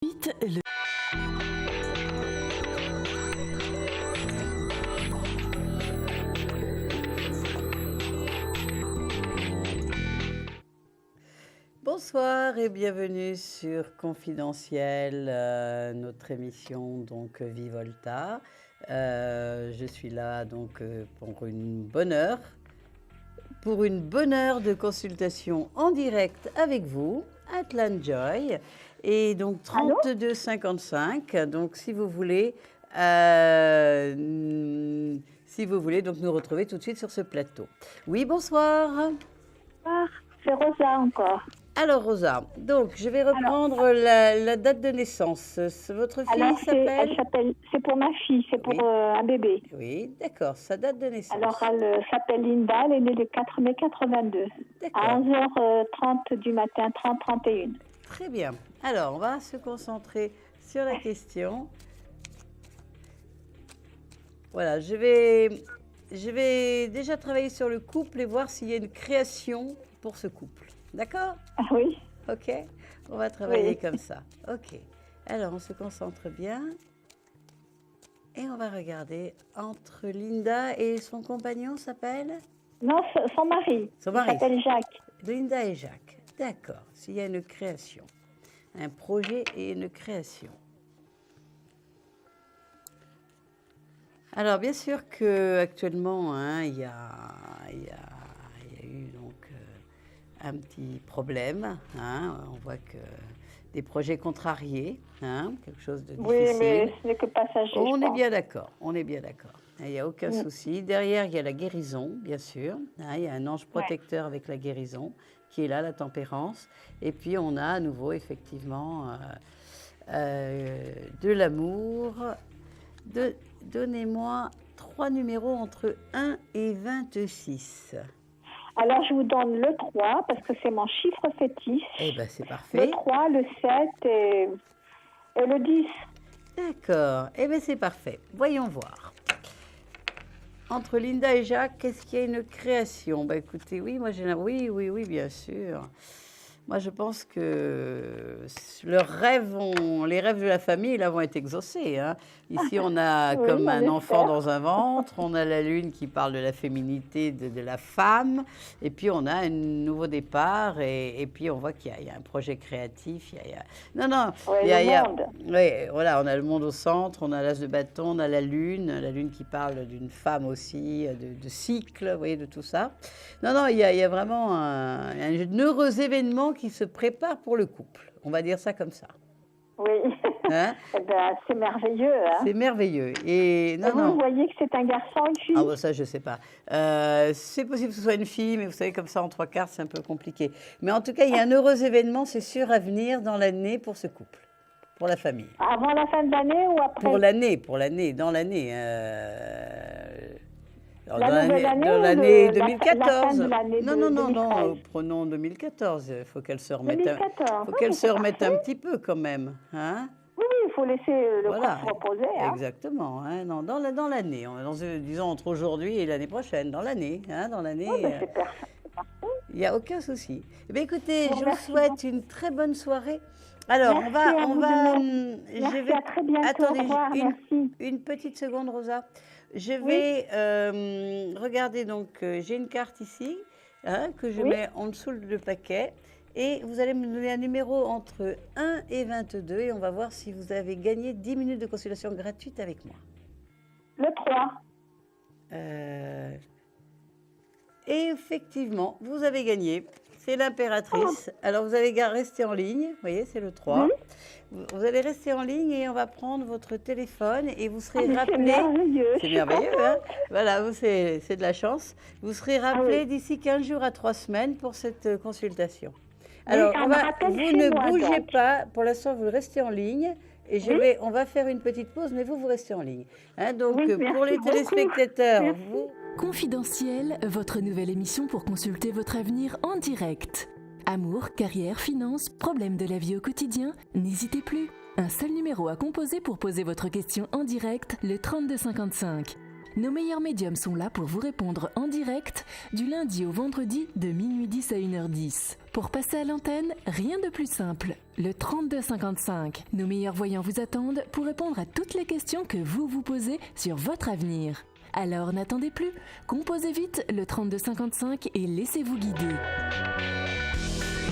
Vite, le... Bonsoir et bienvenue sur Confidentiel, notre émission donc Vivolta. Je suis là donc pour une bonne heure de consultation en direct avec vous, Atlan Joy, et donc 32,55. Donc si vous voulez donc nous retrouver tout de suite sur ce plateau. Oui, bonsoir. Bonsoir, c'est Rosa encore. Alors Rosa, donc je vais reprendre la date de naissance. Votre fille s'appelle C'est pour ma fille, c'est pour un bébé. Oui, d'accord, sa date de naissance. Alors elle s'appelle Linda, elle est née le 4 mai 82, à 11h30 du matin, 30-31. Très bien. Alors on va se concentrer sur la question. Voilà, je vais déjà travailler sur le couple et voir s'il y a une création pour ce couple. D'accord ? Ah oui. Ok, on va travailler comme ça. Ok, alors on se concentre bien et on va regarder entre Linda et son compagnon s'appelle ? Non, son mari. Son mari. Il s'appelle Jacques. Linda et Jacques. D'accord, s'il y a une création, un projet et une création. Alors bien sûr qu'actuellement, il y a eu donc un petit problème. On voit que des projets contrariés, quelque chose de difficile. Oui, mais ce n'est que passager. On est bien d'accord, Il n'y a aucun souci. Derrière, il y a la guérison, bien sûr. Il y a un ange protecteur avec la guérison qui est là, la tempérance. Et puis, on a à nouveau, effectivement, de l'amour. Donnez-moi 3 numéros entre 1 et 26. Alors, je vous donne le 3 parce que c'est mon chiffre fétiche. Eh bien, c'est parfait. Le 3, le 7 et le 10. D'accord. Eh bien, c'est parfait. Voyons voir. Entre Linda et Jacques, qu'est-ce qu'il y a une création ? Ben, écoutez, oui, moi, oui, bien sûr. Moi, je pense que les rêves de la famille, là, vont être exaucés. Ici, on a comme un enfant dans un ventre, on a la lune qui parle de la féminité de la femme, et puis on a un nouveau départ, et puis on voit qu'il y a un projet créatif. Voilà, on a le monde au centre, on a l'as de bâton, on a la lune qui parle d'une femme aussi, de cycle, vous voyez, de tout ça. Il y a vraiment un heureux événement qui se prépare pour le couple. On va dire ça comme ça. Oui. C'est merveilleux. C'est merveilleux. Et vous voyez que c'est un garçon, une fille ? Ah bon, ça, je ne sais pas. C'est possible que ce soit une fille, mais vous savez, comme ça, en 3 quarts, c'est un peu compliqué. Mais en tout cas, il y a un heureux événement, c'est sûr, à venir dans l'année pour ce couple, pour la famille. Avant la fin de l'année ou après ? Pour l'année, dans l'année. Dans l'année 2014. La fin de l'année non, prenons 2014. Il faut qu'elle se remette, un petit peu quand même. Oui, il faut laisser le corps se reposer. Exactement. Dans l'année. Disons entre aujourd'hui et l'année prochaine. Dans l'année. C'est parfait. Il n'y a aucun souci. Eh bien, écoutez, je vous souhaite une très bonne soirée. Alors, Merci, à très bientôt. Attendez, au revoir, merci. Une petite seconde, Rosa. Je vais regarder, donc, j'ai une carte ici que je mets en dessous du paquet. Et vous allez me donner un numéro entre 1 et 22 et on va voir si vous avez gagné 10 minutes de consultation gratuite avec moi. Le 3. Et effectivement, vous avez gagné. C'est l'impératrice. Alors, vous allez rester en ligne. Vous voyez, c'est le 3. Oui. Vous allez rester en ligne et on va prendre votre téléphone et vous serez rappelé. C'est merveilleux. C'est merveilleux, Voilà, c'est de la chance. Vous serez rappelé d'ici 15 jours à 3 semaines pour cette consultation. Alors, vous ne bougez pas. Pour l'instant, vous restez en ligne. Et on va faire une petite pause, mais vous restez en ligne. Donc, pour les téléspectateurs, Confidentiel, votre nouvelle émission pour consulter votre avenir en direct. Amour, carrière, finances, problèmes de la vie au quotidien, n'hésitez plus. Un seul numéro à composer pour poser votre question en direct, le 3255. Nos meilleurs médiums sont là pour vous répondre en direct du lundi au vendredi de minuit 10 à 1h10. Pour passer à l'antenne, rien de plus simple. Le 3255. Nos meilleurs voyants vous attendent pour répondre à toutes les questions que vous vous posez sur votre avenir. Alors n'attendez plus, composez vite le 3255 et laissez-vous guider.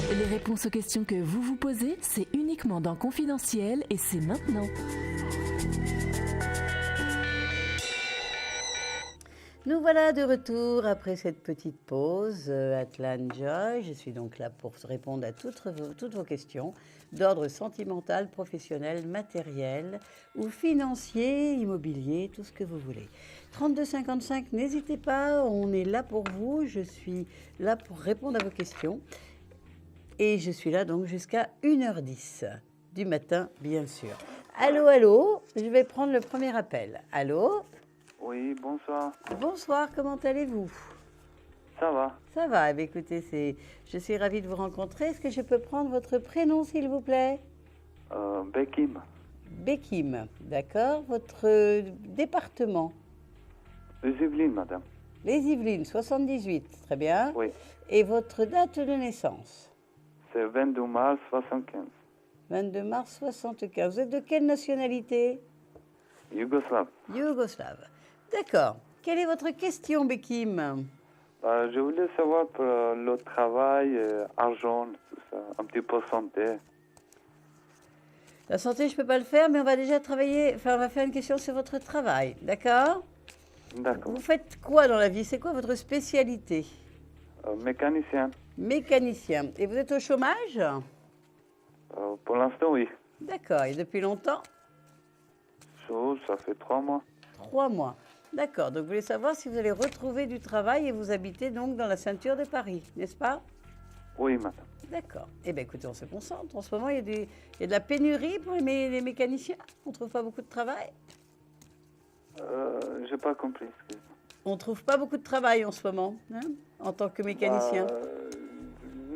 Les réponses aux questions que vous vous posez, c'est uniquement dans Confidentiel et c'est maintenant. Nous voilà de retour après cette petite pause. Atlanja, je suis donc là pour répondre à toutes vos questions d'ordre sentimental, professionnel, matériel ou financier, immobilier, tout ce que vous voulez. 3255, n'hésitez pas, on est là pour vous. Je suis là pour répondre à vos questions. Et je suis là donc jusqu'à 1h10 du matin, bien sûr. Allô, allô, je vais prendre le premier appel. Allô ? Oui, bonsoir. Bonsoir, comment allez-vous ? Ça va. Ça va, eh bien, écoutez, je suis ravie de vous rencontrer. Est-ce que je peux prendre votre prénom, s'il vous plaît ? Bekim. Bekim, d'accord. Votre département ? Les Yvelines, madame. Les Yvelines, 78, très bien. Oui. Et votre date de naissance ? C'est 22 mars 75. 22 mars 75. Vous êtes de quelle nationalité ? Yougoslave. Yougoslave. D'accord. Quelle est votre question, Bekim ? Je voulais savoir pour le travail, argent, tout ça, un petit peu santé. La santé, je ne peux pas le faire, mais on va déjà travailler, on va faire une question sur votre travail, d'accord ? D'accord. Vous faites quoi dans la vie ? C'est quoi votre spécialité ? Mécanicien. Mécanicien. Et vous êtes au chômage ? Pour l'instant, oui. D'accord. Et depuis longtemps ? Ça fait 3 mois. 3 mois. D'accord. Donc, vous voulez savoir si vous allez retrouver du travail et vous habitez donc dans la ceinture de Paris, n'est-ce pas ? Oui, madame. D'accord. Eh bien, écoutez, on se concentre. En ce moment, il y a de la pénurie pour les mécaniciens. On ne trouve pas beaucoup de travail. J'ai pas compris, excusez-moi. On ne trouve pas beaucoup de travail en ce moment, hein, en tant que mécanicien.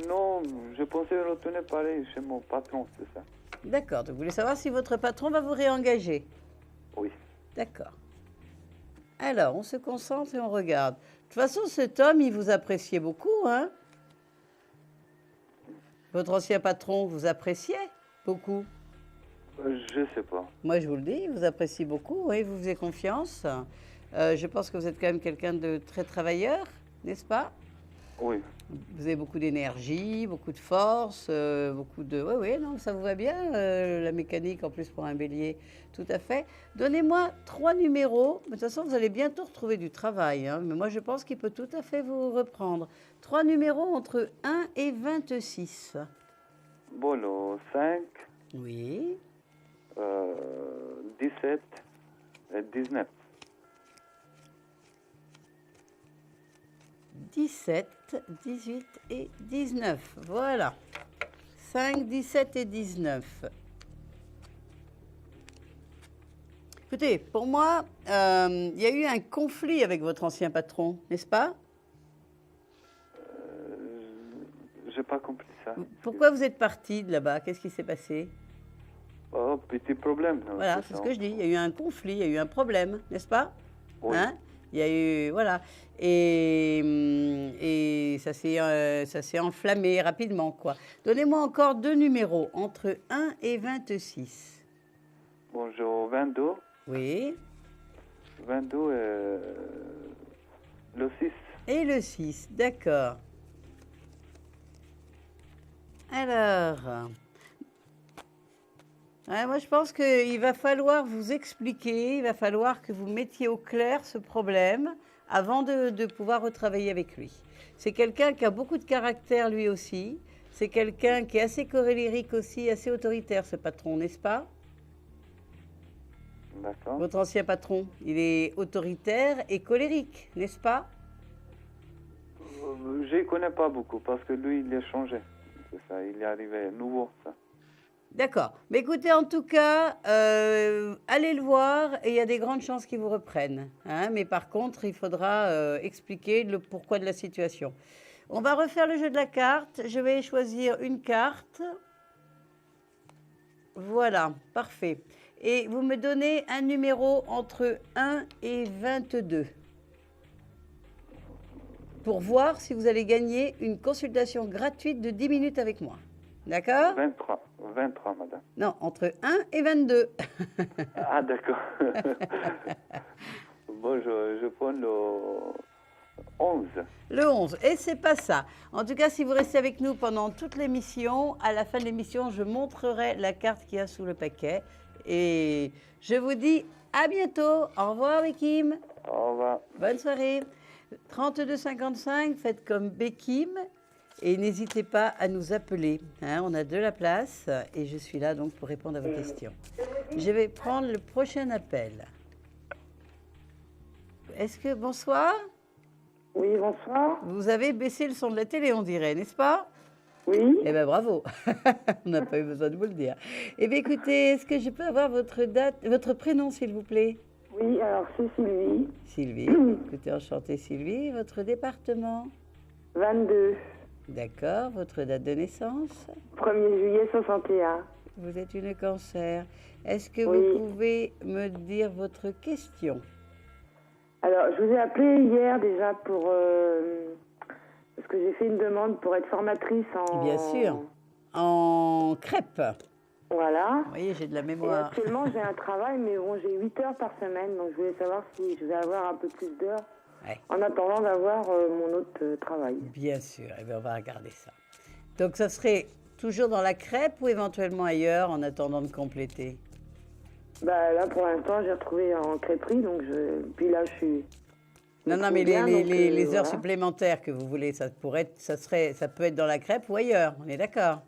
Non, je pensais retourner pareil chez mon patron, c'est ça. D'accord. Donc, vous voulez savoir si votre patron va vous réengager ? Oui. D'accord. Alors, on se concentre et on regarde. De toute façon, cet homme, il vous appréciait beaucoup, hein ? Votre ancien patron vous appréciait beaucoup. Je sais pas. Moi, je vous le dis, il vous apprécie beaucoup, oui, il vous faisait confiance. Je pense que vous êtes quand même quelqu'un de très travailleur, n'est-ce pas ? Oui. Vous avez beaucoup d'énergie, beaucoup de force, beaucoup de... Oui, oui, non, ça vous va bien, la mécanique, en plus pour un bélier, tout à fait. Donnez-moi 3 numéros. De toute façon, vous allez bientôt retrouver du travail, hein, mais moi, je pense qu'il peut tout à fait vous reprendre. 3 numéros entre 1 et 26. Bon, le 5, Oui. 17 et 19. 17, 18 et 19. Voilà. 5, 17 et 19. Écoutez, pour moi, il y a eu un conflit avec votre ancien patron, n'est-ce pas ? J'ai pas compris ça. Pourquoi vous êtes parti de là-bas ? Qu'est-ce qui s'est passé ? Oh, petit problème. Voilà, c'est ce que je dis. Il y a eu un conflit, il y a eu un problème, n'est-ce pas ? Oui. Hein ? Il y a eu, voilà, et ça s'est enflammé rapidement, quoi. Donnez-moi encore 2 numéros, entre 1 et 26. Bonjour, 22. Oui, 22 et le 6. et le 6, d'accord. Alors, moi je pense qu'il va falloir vous expliquer, il va falloir que vous mettiez au clair ce problème avant de pouvoir retravailler avec lui. C'est quelqu'un qui a beaucoup de caractère lui aussi, c'est quelqu'un qui est assez colérique aussi, assez autoritaire ce patron, n'est-ce pas ? D'accord. Votre ancien patron, il est autoritaire et colérique, n'est-ce pas ? Je ne connais pas beaucoup parce que lui, il a changé. C'est ça, il est arrivé nouveau, ça. D'accord. Mais écoutez, en tout cas, allez le voir et il y a des grandes chances qu'il vous reprenne, hein. Mais par contre, il faudra expliquer le pourquoi de la situation. On va refaire le jeu de la carte. Je vais choisir une carte. Voilà, parfait. Et vous me donnez un numéro entre 1 et 22 pour voir si vous allez gagner une consultation gratuite de 10 minutes avec moi. D'accord? 23, madame. Non, entre 1 et 22. Ah, d'accord. Bon, je prends le 11. Le 11. Et c'est pas ça. En tout cas, si vous restez avec nous pendant toute l'émission, à la fin de l'émission, je montrerai la carte qu'il y a sous le paquet. Et je vous dis à bientôt. Au revoir, Bekim. Au revoir. Bonne soirée. 32,55, faites comme Bekim. Et n'hésitez pas à nous appeler. Hein, on a de la place et je suis là donc pour répondre à vos questions. Je vais prendre le prochain appel. Est-ce que... Bonsoir. Oui, bonsoir. Vous avez baissé le son de la télé, on dirait, n'est-ce pas? Oui. Eh bien, bravo. On n'a pas eu besoin de vous le dire. Eh bien, écoutez, est-ce que je peux avoir votre prénom, s'il vous plaît? Oui, alors c'est Sylvie. Sylvie. Écoutez, enchantée, Sylvie. Votre département? 22. D'accord. Votre date de naissance? 1er juillet 61. Vous êtes une cancer. Est-ce que Oui. vous pouvez me dire votre question? Alors, je vous ai appelé hier déjà pour... parce que j'ai fait une demande pour être formatrice en... Bien sûr. En crêpes. Voilà. Vous voyez, j'ai de la Et mémoire. actuellement, j'ai un travail, mais bon, j'ai 8 heures par semaine. Donc, je voulais savoir si je vais avoir un peu plus d'heures Ouais. en attendant d'avoir mon autre travail. Bien sûr. Eh bien, on va regarder ça. Donc, ça serait toujours dans la crêpe ou éventuellement ailleurs en attendant de compléter? Bah, là, pour l'instant, j'ai retrouvé en crêperie, donc puis là, je suis... Non, non, mais bien, donc, les heures voilà. supplémentaires que vous voulez, ça peut être dans la crêpe ou ailleurs. On est d'accord?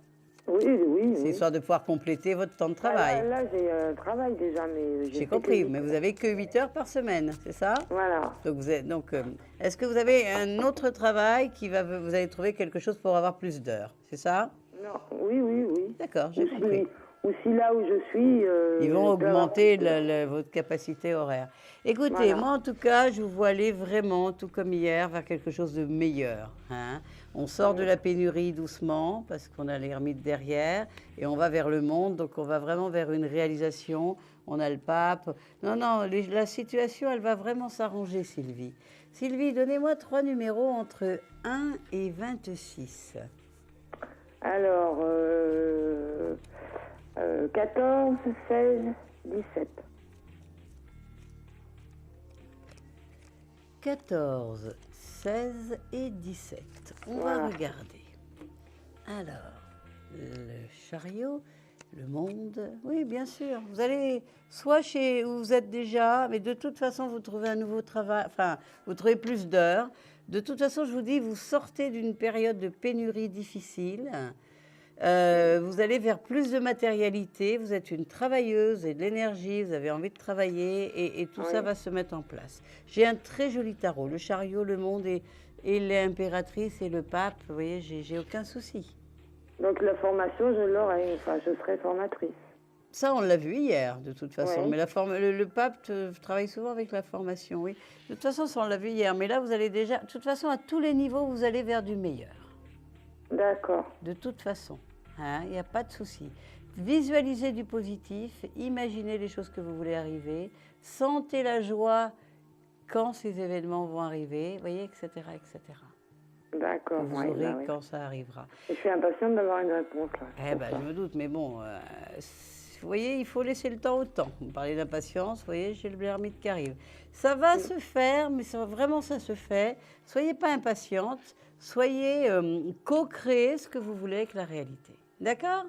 Oui, oui, C'est oui. histoire de pouvoir compléter votre temps de travail. Là, j'ai un travail déjà, mais... J'ai fait compris, que mais vous avez que 8 heures par semaine, c'est ça? Voilà. Donc, est-ce que vous avez un autre travail vous allez trouver quelque chose pour avoir plus d'heures, c'est ça? Non, oui, oui, oui. D'accord, j'ai compris. Ou si là où je suis... Ils vont je peux avoir augmenter plus de- votre capacité horaire. Écoutez, Voilà. moi en tout cas, je vous vois aller vraiment, tout comme hier, vers quelque chose de meilleur. Hein. On sort de la pénurie doucement, parce qu'on a l'ermite derrière, et on va vers le monde, donc on va vraiment vers une réalisation. On a le pape. Non, non, la situation, elle va vraiment s'arranger, Sylvie. Sylvie, donnez-moi 3 numéros entre 1 et 26. Alors, 14, 16, 17. 14, 16 et 17. On va Voilà. regarder. Alors, le chariot, le monde. Oui, bien sûr. Vous allez soit chez où vous êtes déjà, mais de toute façon, vous trouvez un nouveau travail. Enfin, vous trouvez plus d'heures. De toute façon, je vous dis, vous sortez d'une période de pénurie difficile. Vous allez vers plus de matérialité, vous êtes une travailleuse et de l'énergie, vous avez envie de travailler et tout ça va se mettre en place. J'ai un très joli tarot, le chariot, le monde et l'impératrice et le pape, vous voyez, j'ai aucun souci. Donc la formation, je l'aurai, enfin je serai formatrice. Ça, on l'a vu hier, de toute façon. Oui. Mais le pape travaille souvent avec la formation, oui. De toute façon, ça, on l'a vu hier. Mais là, vous allez déjà... De toute façon, à tous les niveaux, vous allez vers du meilleur. D'accord. De toute façon. Il n'y a pas de souci. Visualisez du positif, imaginez les choses que vous voulez arriver, sentez la joie quand ces événements vont arriver, voyez, etc., etc. D'accord. Vous oui, aurez bah oui. quand ça arrivera. Je suis impatiente d'avoir une réponse là. Eh ben, je me doute, mais bon, vous voyez, il faut laisser le temps au temps. Vous parlez d'impatience, vous voyez, j'ai le ermite qui arrive. Ça va se faire, mais vraiment ça se fait. Soyez pas impatiente, soyez co-créez ce que vous voulez avec la réalité. D'accord?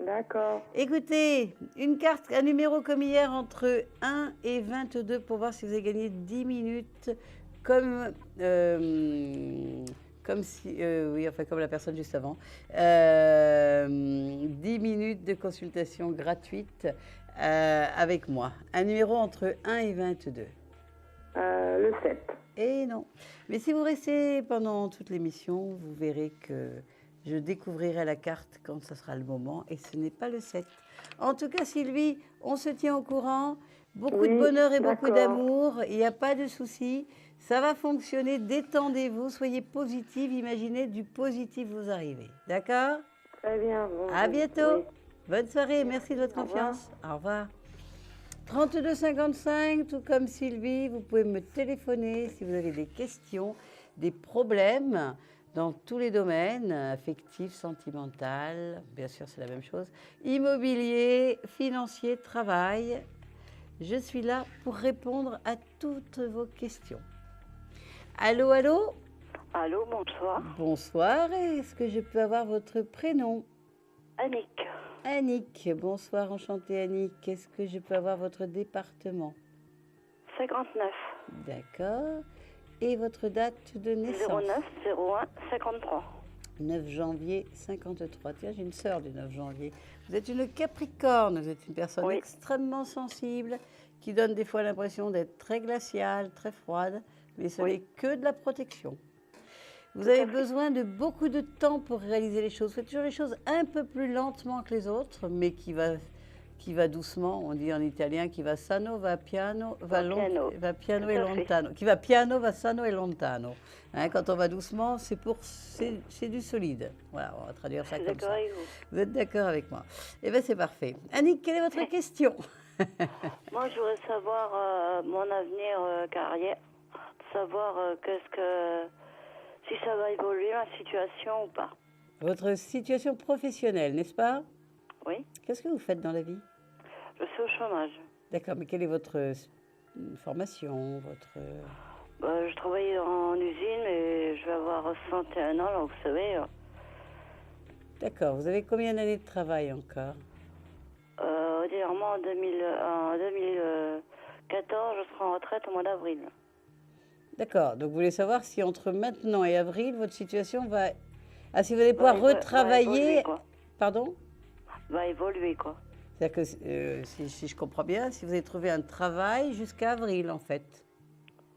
D'accord. Écoutez, une carte, un numéro comme hier entre 1 et 22 pour voir si vous avez gagné 10 minutes comme la personne juste avant. 10 minutes de consultation gratuite avec moi. Un numéro entre 1 et 22. Le 7. Et non. Mais si vous restez pendant toute l'émission, vous verrez que je découvrirai la carte quand ce sera le moment. Et ce n'est pas le 7. En tout cas, Sylvie, on se tient au courant. Beaucoup de Oui, bonheur et beaucoup d'accord. d'amour. Il n'y a pas de souci. Ça va fonctionner. Détendez-vous. Soyez positive. Imaginez du positif vous arriver. D'accord? Très bien. Bon, À bientôt. oui. Bonne soirée, merci de votre Au revoir. confiance. Au revoir. 32 55, tout comme Sylvie, vous pouvez me téléphoner si vous avez des questions, des problèmes dans tous les domaines, affectif, sentimental, bien sûr c'est la même chose, immobilier, financier, travail. Je suis là pour répondre à toutes vos questions. Allô, allô? Allô, bonsoir. Bonsoir, est-ce que je peux avoir votre prénom? Annick, Annick, bonsoir, enchantée Annick. Est-ce que je peux avoir votre département? 59 D'accord. Et votre date de naissance? 09 01 53. 9 janvier 53. Tiens, j'ai une sœur du 9 janvier. Vous êtes une Capricorne, vous êtes une personne Oui. extrêmement sensible, qui donne des fois l'impression d'être très glaciale, très froide, mais ce Oui. n'est que de la protection. Vous Tout à avez fait. besoin de beaucoup de temps pour réaliser les choses. Vous faites toujours les choses un peu plus lentement que les autres, mais qui va doucement. On dit en italien qui va sano, va piano, Va piano. va piano Tout et à fait. lontano. Qui va piano, va sano et lontano. Hein, quand on va doucement, c'est du solide. Voilà, on va traduire Je ça suis comme d'accord ça. avec vous. Vous êtes d'accord avec moi? Eh bien, c'est parfait. Annick, quelle est votre question? Moi, je voudrais savoir mon avenir carrière, savoir si ça va évoluer ma situation ou pas. Votre situation professionnelle, n'est-ce pas? Oui, Qu'est-ce que vous faites dans la vie? je suis au chômage. D'accord, mais quelle est votre formation, votre... Je travaille en usine et je vais avoir 61 ans, donc vous savez, D'accord, vous avez combien d'années de travail encore? ordinairement en 2014, je serai en retraite au mois d'avril. D'accord, donc vous voulez savoir si entre maintenant et avril, votre situation va... Ah, si vous allez pouvoir Va retravailler... évoluer, quoi. Pardon? Va évoluer, quoi. C'est-à-dire que, si je comprends bien, si vous avez trouvé un travail jusqu'à avril, en fait.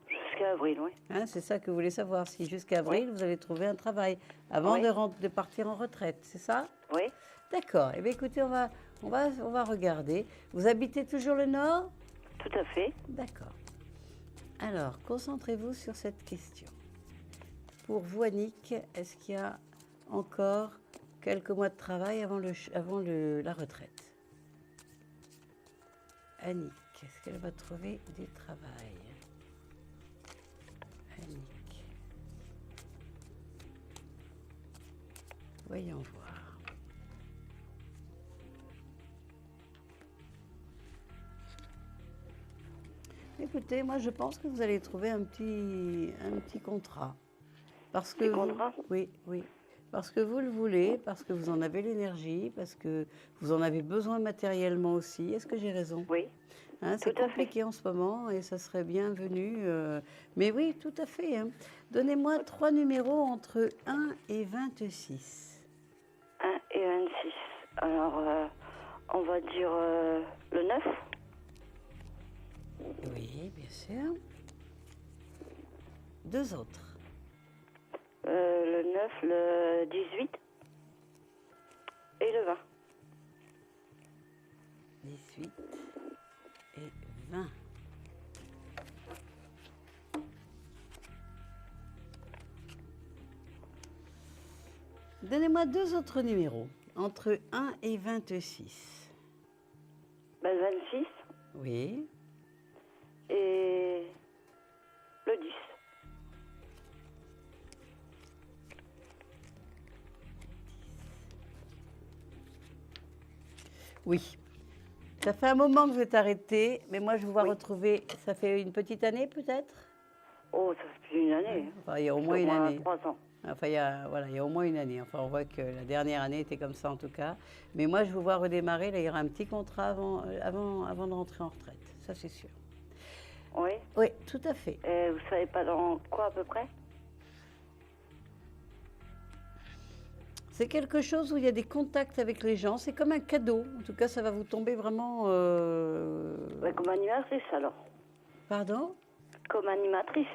Jusqu'à avril, oui. Hein, c'est ça que vous voulez savoir, si jusqu'à avril, vous allez trouver un travail avant Oui. de partir en retraite, c'est ça? Oui, D'accord, eh bien écoutez, on va regarder. Vous habitez toujours le Nord? tout à fait. D'accord. Alors, concentrez-vous sur cette question. Pour vous, Annick, est-ce qu'il y a encore quelques mois de travail avant la retraite? Annick, est-ce qu'elle va trouver du travail? Annick. Voyons voir. Écoutez, moi je pense que vous allez trouver un petit contrat. Parce que Petit contrat? Oui, oui. Parce que vous le voulez, parce que vous en avez l'énergie, parce que vous en avez besoin matériellement aussi. Est-ce que j'ai raison? Oui, Hein, c'est tout à fait. compliqué en ce moment et ça serait bienvenu. Mais oui, tout à fait. Hein. Donnez-moi 3 numéros entre 1 et 26. 1 et 26. Alors, on va dire le 9, Oui, bien sûr. 2 autres. le 9, le 18 et le 20. 18 et 20. Donnez-moi 2 autres numéros entre 1 et 26. Ben, le 26 Oui. et le 10. Oui. Ça fait un moment que vous êtes arrêté, mais moi je vous vois Oui. retrouver. Ça fait une petite année peut-être? Oh, ça fait plus d'une année. Enfin, il y a au Ça moins fait une année. 3 ans. Enfin, il y a au moins une année. Enfin, on voit que la dernière année était comme ça en tout cas. Mais moi, je vous vois redémarrer. Là, il y aura un petit contrat avant de rentrer en retraite. Ça, c'est sûr. Oui. Oui, tout à fait. Et vous savez pas dans quoi à peu près? C'est quelque chose où il y a des contacts avec les gens. C'est comme un cadeau. En tout cas, ça va vous tomber vraiment... Ben, comme animatrice alors. Pardon? Comme animatrice.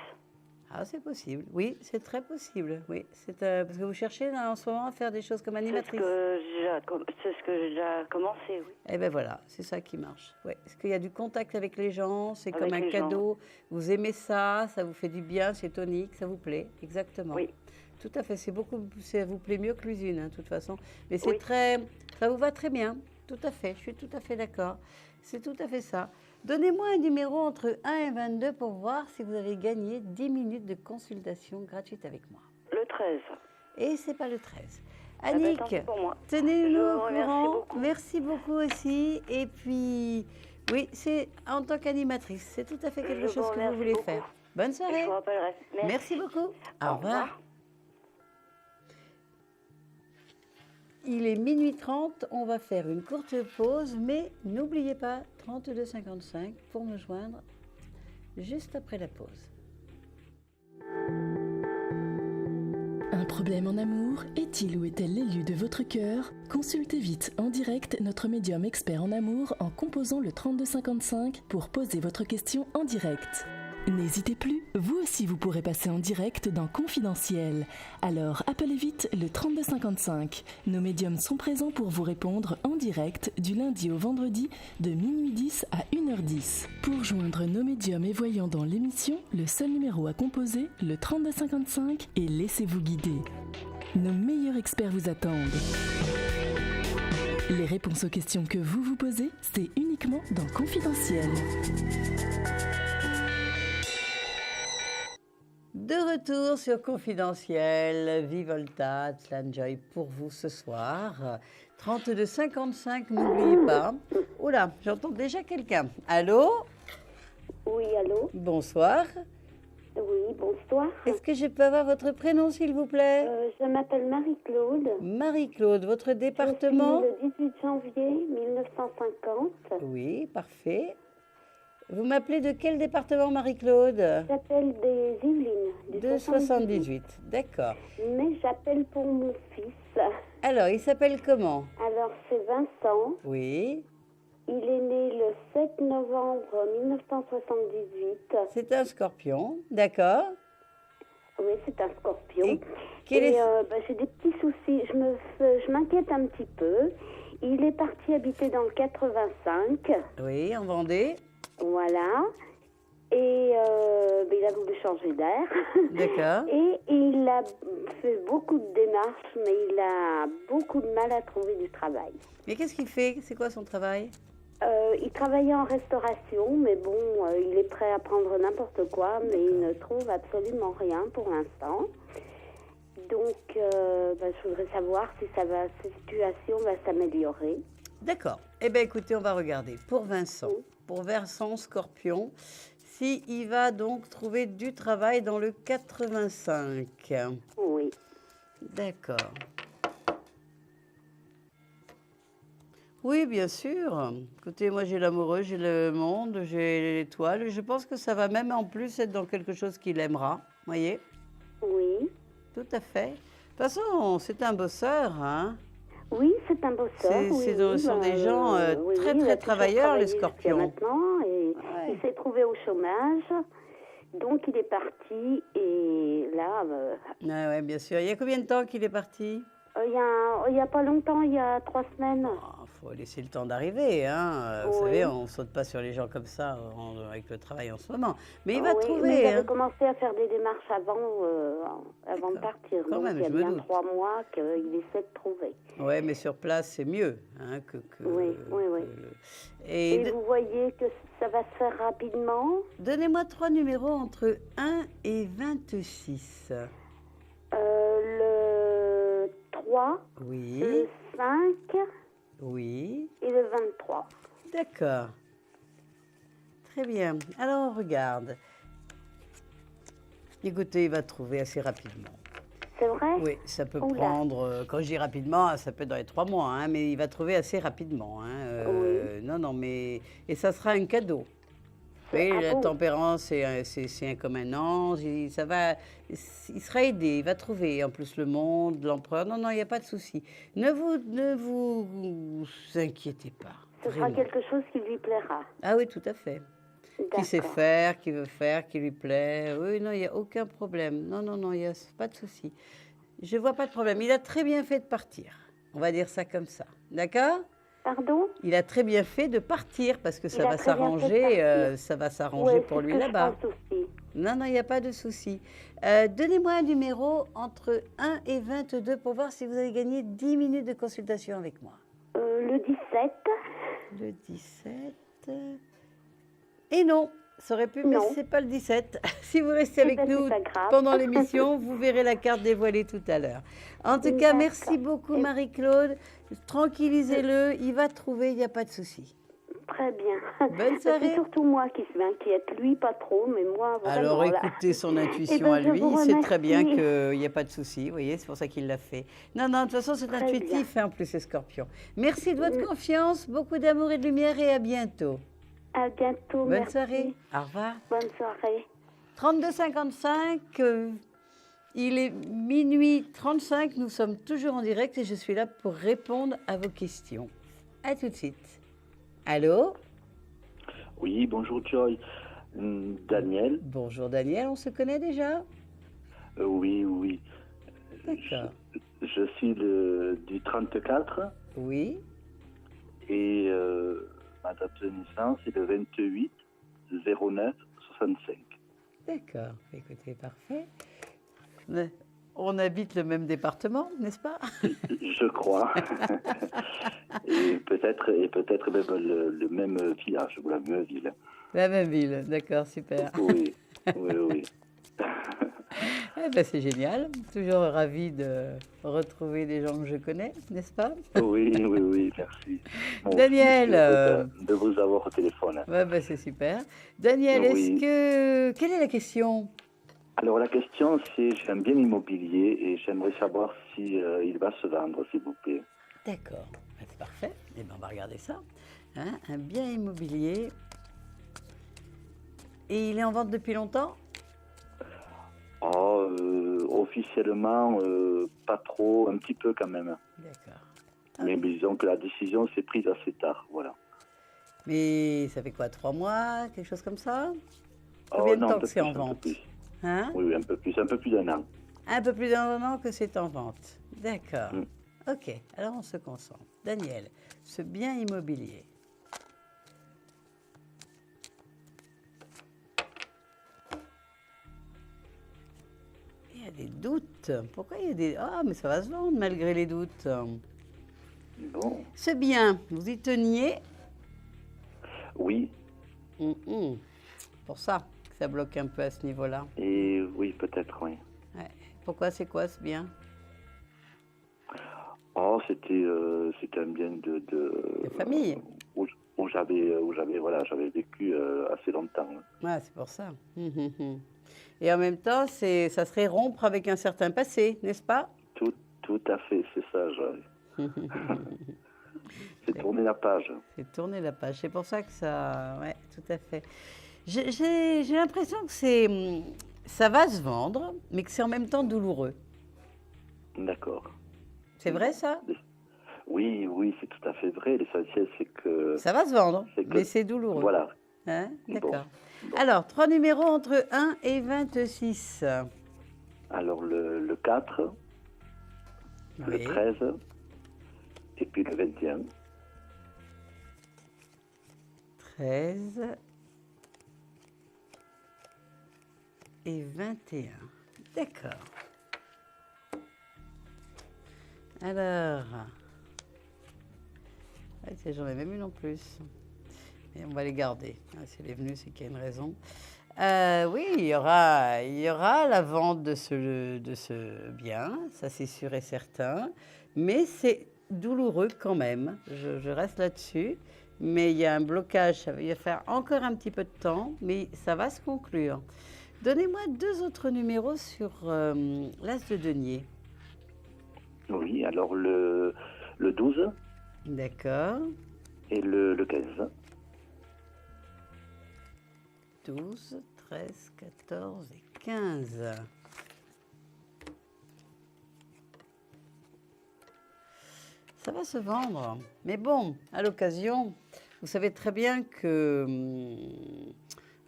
Ah, c'est possible. Oui, c'est très possible. Oui, c'est parce que vous cherchez là, en ce moment à faire des choses comme C'est ce animatrice. que j'ai déjà commencé, oui. Eh bien voilà, c'est ça qui marche. Ouais. Est-ce qu'il y a du contact avec les gens? C'est Avec comme un les gens. cadeau. Vous aimez ça, ça vous fait du bien, c'est tonique, ça vous plaît. Exactement. Oui. Tout à fait. Ça vous plaît mieux que l'usine, hein, de toute façon. Mais c'est Oui. ça vous va très bien. tout à fait, je suis tout à fait d'accord. C'est tout à fait ça. Donnez-moi un numéro entre 1 et 22 pour voir si vous avez gagné 10 minutes de consultation gratuite avec moi. Le 13. Et c'est pas le 13. Ah ben, Annick, tant pis pour moi. tenez-nous Je au vous remercie courant. beaucoup. Merci beaucoup aussi. Et puis, oui, c'est en tant qu'animatrice, c'est tout à fait quelque Je chose vous que vous remercie voulez beaucoup. faire. Bonne soirée. Je vous rappellerai. Merci beaucoup. Au revoir. Il est minuit 30, on va faire une courte pause, mais n'oubliez pas 32,55 pour me joindre juste après la pause. Un problème en amour? Est-il ou est-elle l'élu de votre cœur? Consultez vite en direct notre médium expert en amour en composant le 3255 pour poser votre question en direct. N'hésitez plus, vous aussi vous pourrez passer en direct dans Confidentiel. Alors appelez vite le 3255. Nos médiums sont présents pour vous répondre en direct du lundi au vendredi de minuit 10 à 1h10. Pour joindre nos médiums et voyants dans l'émission, le seul numéro à composer, le 3255, et laissez-vous guider. Nos meilleurs experts vous attendent. Les réponses aux questions que vous vous posez, c'est uniquement dans Confidentiel. De retour sur Confidentiel, Vivolta, Tlanjoy pour vous ce soir. 32,55, n'oubliez pas. Oula, j'entends déjà quelqu'un. Allô? Oui, allô? Bonsoir. Oui, bonsoir. Est-ce que je peux avoir votre prénom, s'il vous plaît? Je m'appelle Marie-Claude. Marie-Claude, votre département? Je suis née le 18 janvier 1950. Oui, parfait. Vous m'appelez de quel département, Marie-Claude? J'appelle des Yvelines. De 78, d'accord. Mais j'appelle pour mon fils. Alors, il s'appelle comment? Alors, c'est Vincent. Oui, Il est né le 7 novembre 1978. c'est un scorpion, d'accord. Oui, c'est un scorpion. Et quel est... J'ai des petits soucis. Je m'inquiète un petit peu. Il est parti habiter dans le 85. Oui, en Vendée, Voilà. Et il a voulu changer d'air. d'accord. Et il a fait beaucoup de démarches, mais il a beaucoup de mal à trouver du travail. Mais qu'est-ce qu'il fait? C'est quoi son travail? Il travaillait en restauration, mais bon, il est prêt à prendre n'importe quoi, mais il ne trouve absolument rien pour l'instant. Donc, je voudrais savoir si sa situation va s'améliorer. D'accord. Eh bien, écoutez, on va regarder. Pour Vincent Scorpion, s'il va donc trouver du travail dans le 85. Oui. D'accord. Oui, bien sûr. Écoutez, moi j'ai l'amoureux, j'ai le monde, j'ai l'étoile. Je pense que ça va même en plus être dans quelque chose qu'il aimera. Voyez? Oui. Tout à fait. De toute façon, c'est un bosseur, hein? Oui, c'est un bosseur. Ce sont des gens très travailleurs, les scorpions. Maintenant, et Ouais. il s'est trouvé au chômage, donc il est parti, et là, Oui, bien sûr. Il y a combien de temps qu'il est parti? il y a pas longtemps, il y a 3 semaines. Il faut laisser le temps d'arriver. Hein. Vous Oui. savez, on ne saute pas sur les gens comme ça avec le travail en ce moment. Mais il va Oui, trouver. mais il hein. avait commencé à faire des démarches avant de partir. Quand Donc même, il y a je me bien doute. 3 mois qu'il essaie de trouver. Oui, mais sur place, c'est mieux. Hein, Oui. Et Et vous voyez que ça va se faire rapidement. donnez-moi 3 numéros entre 1 et 26. Le 3, Oui, le 5 oui, et le 23. d'accord. Très bien. Alors, on regarde. Écoutez, il va trouver assez rapidement. C'est vrai? Oui, ça peut Oula. prendre, quand je dis rapidement, ça peut être dans les 3 mois, hein, mais il va trouver assez rapidement. Hein, Non, mais... Et ça sera un cadeau. Oui, Ah la bon? tempérance, c'est comme un ange, il sera aidé, il va trouver. En plus, le monde, l'empereur, non, il n'y a pas de souci. Ne vous inquiétez pas. Ce sera vraiment. quelque chose qui lui plaira. Ah oui, tout à fait. Qui sait D'accord. faire, qui veut faire, qui lui plaît. Oui, non, il n'y a aucun problème. Non, il n'y a pas de souci. Je ne vois pas de problème. Il a très bien fait de partir. On va dire ça comme ça. D'accord? Pardon? Il a très bien fait de partir parce que ça Il a va très bien fait de s'arranger. partir. Ça va s'arranger Ouais, pour c'est lui ce que je là-bas. pense aussi. Non, il n'y a pas de souci. Donnez-moi un numéro entre 1 et 22 pour voir si vous avez gagné 10 minutes de consultation avec moi. Le 17. Le 17. Et non, ça aurait pu, mais Non. c'est pas le 17. Si vous restez avec ben, nous c'est pas grave. pendant l'émission, vous verrez la carte dévoilée tout à l'heure. En tout cas, D'accord. merci beaucoup, Marie-Claude. Tranquillisez-le, il va trouver, il n'y a pas de souci. Très bien. Bonne soirée. C'est surtout moi qui m'inquiète. Lui, pas trop, mais moi, vraiment. Alors là. écoutez son intuition Eh ben, à je lui, vous il sait très bien remercie. qu'il n'y a pas de souci, vous voyez, c'est pour ça qu'il l'a fait. Non, non, de toute façon, c'est Très intuitif, hein, en plus, c'est Scorpion. Merci de votre confiance, beaucoup d'amour et de lumière et à bientôt. À bientôt. Bonne merci. soirée, au revoir. Bonne soirée. 32,55, il est minuit 35, nous sommes toujours en direct et je suis là pour répondre à vos questions. À tout de suite. Allô? Oui, bonjour Joy. Daniel? Bonjour Daniel, on se connaît déjà? Oui, oui. D'accord. Je suis du 34 Oui, et ma date de naissance est le 28 09 65. d'accord. Écoutez, parfait. On habite le même département, n'est-ce pas? Je crois. et peut-être même le même village ou la même ville. La même ville, d'accord, super. Oui, oui, oui. Eh ben, c'est génial, toujours ravi de retrouver des gens que je connais, n'est-ce pas? Oui, oui, oui, merci. Bon, Daniel, je suis heureux de vous avoir au téléphone. Ouais, ben, c'est super. Daniel, Oui. Quelle est la question? Alors la question c'est, j'ai un bien immobilier et j'aimerais savoir si il va se vendre, s'il vous plaît. D'accord, ben, c'est parfait. Eh ben, on va regarder ça. Hein, un bien immobilier. Et il est en vente depuis longtemps? Oh, officiellement, pas trop, un petit peu quand même. D'accord. Mais disons que la décision s'est prise assez tard, voilà. Mais ça fait quoi, 3 mois, quelque chose comme ça? Oh, Combien de non, temps un que peu c'est en plus, un peu vente? plus. Hein? Oui, oui, un peu plus d'un an. Un peu plus d'un an que c'est en vente. D'accord. Mm. Ok, alors on se concentre. Daniel, ce bien immobilier. Il y a des doutes. Pourquoi il y a des... Ah, mais ça va se vendre malgré les doutes. Bon, Ce bien, vous y teniez? oui, Pour ça que ça bloque un peu à ce niveau-là. et oui, peut-être, oui. Ouais. Pourquoi, c'est quoi ce bien? Oh, c'était un bien de famille. où j'avais vécu assez longtemps. Ouais, c'est pour ça. Et en même temps, ça serait rompre avec un certain passé, n'est-ce pas? Tout à fait, c'est ça, Joy. C'est tourner la page. C'est tourner la page. C'est pour ça que ça... Ouais, tout à fait. J'ai l'impression que ça va se vendre, mais que c'est en même temps douloureux. D'accord. C'est vrai, ça? Oui, oui, c'est tout à fait vrai. L'essentiel, c'est que... Ça va se vendre, c'est que- mais c'est douloureux. Voilà. Hein? D'accord. Bon. Alors, 3 numéros entre 1 et 26. Alors, le 4, le Oui. 13, et puis le 21. 13 et 21. D'accord. Alors, ouais, tiens, j'en ai même une en plus. Et on va les garder. Ah, si elle est venue, c'est qu'il y a une raison. Oui, il y aura la vente de ce bien, ça c'est sûr et certain. Mais c'est douloureux quand même. Je reste là-dessus. Mais il y a un blocage, ça va faire encore un petit peu de temps, mais ça va se conclure. Donnez-moi 2 autres numéros sur l'As de denier. Oui, alors le 12 D'accord. et le 15. 12, 13, 14 et 15. Ça va se vendre. Mais bon, à l'occasion, vous savez très bien que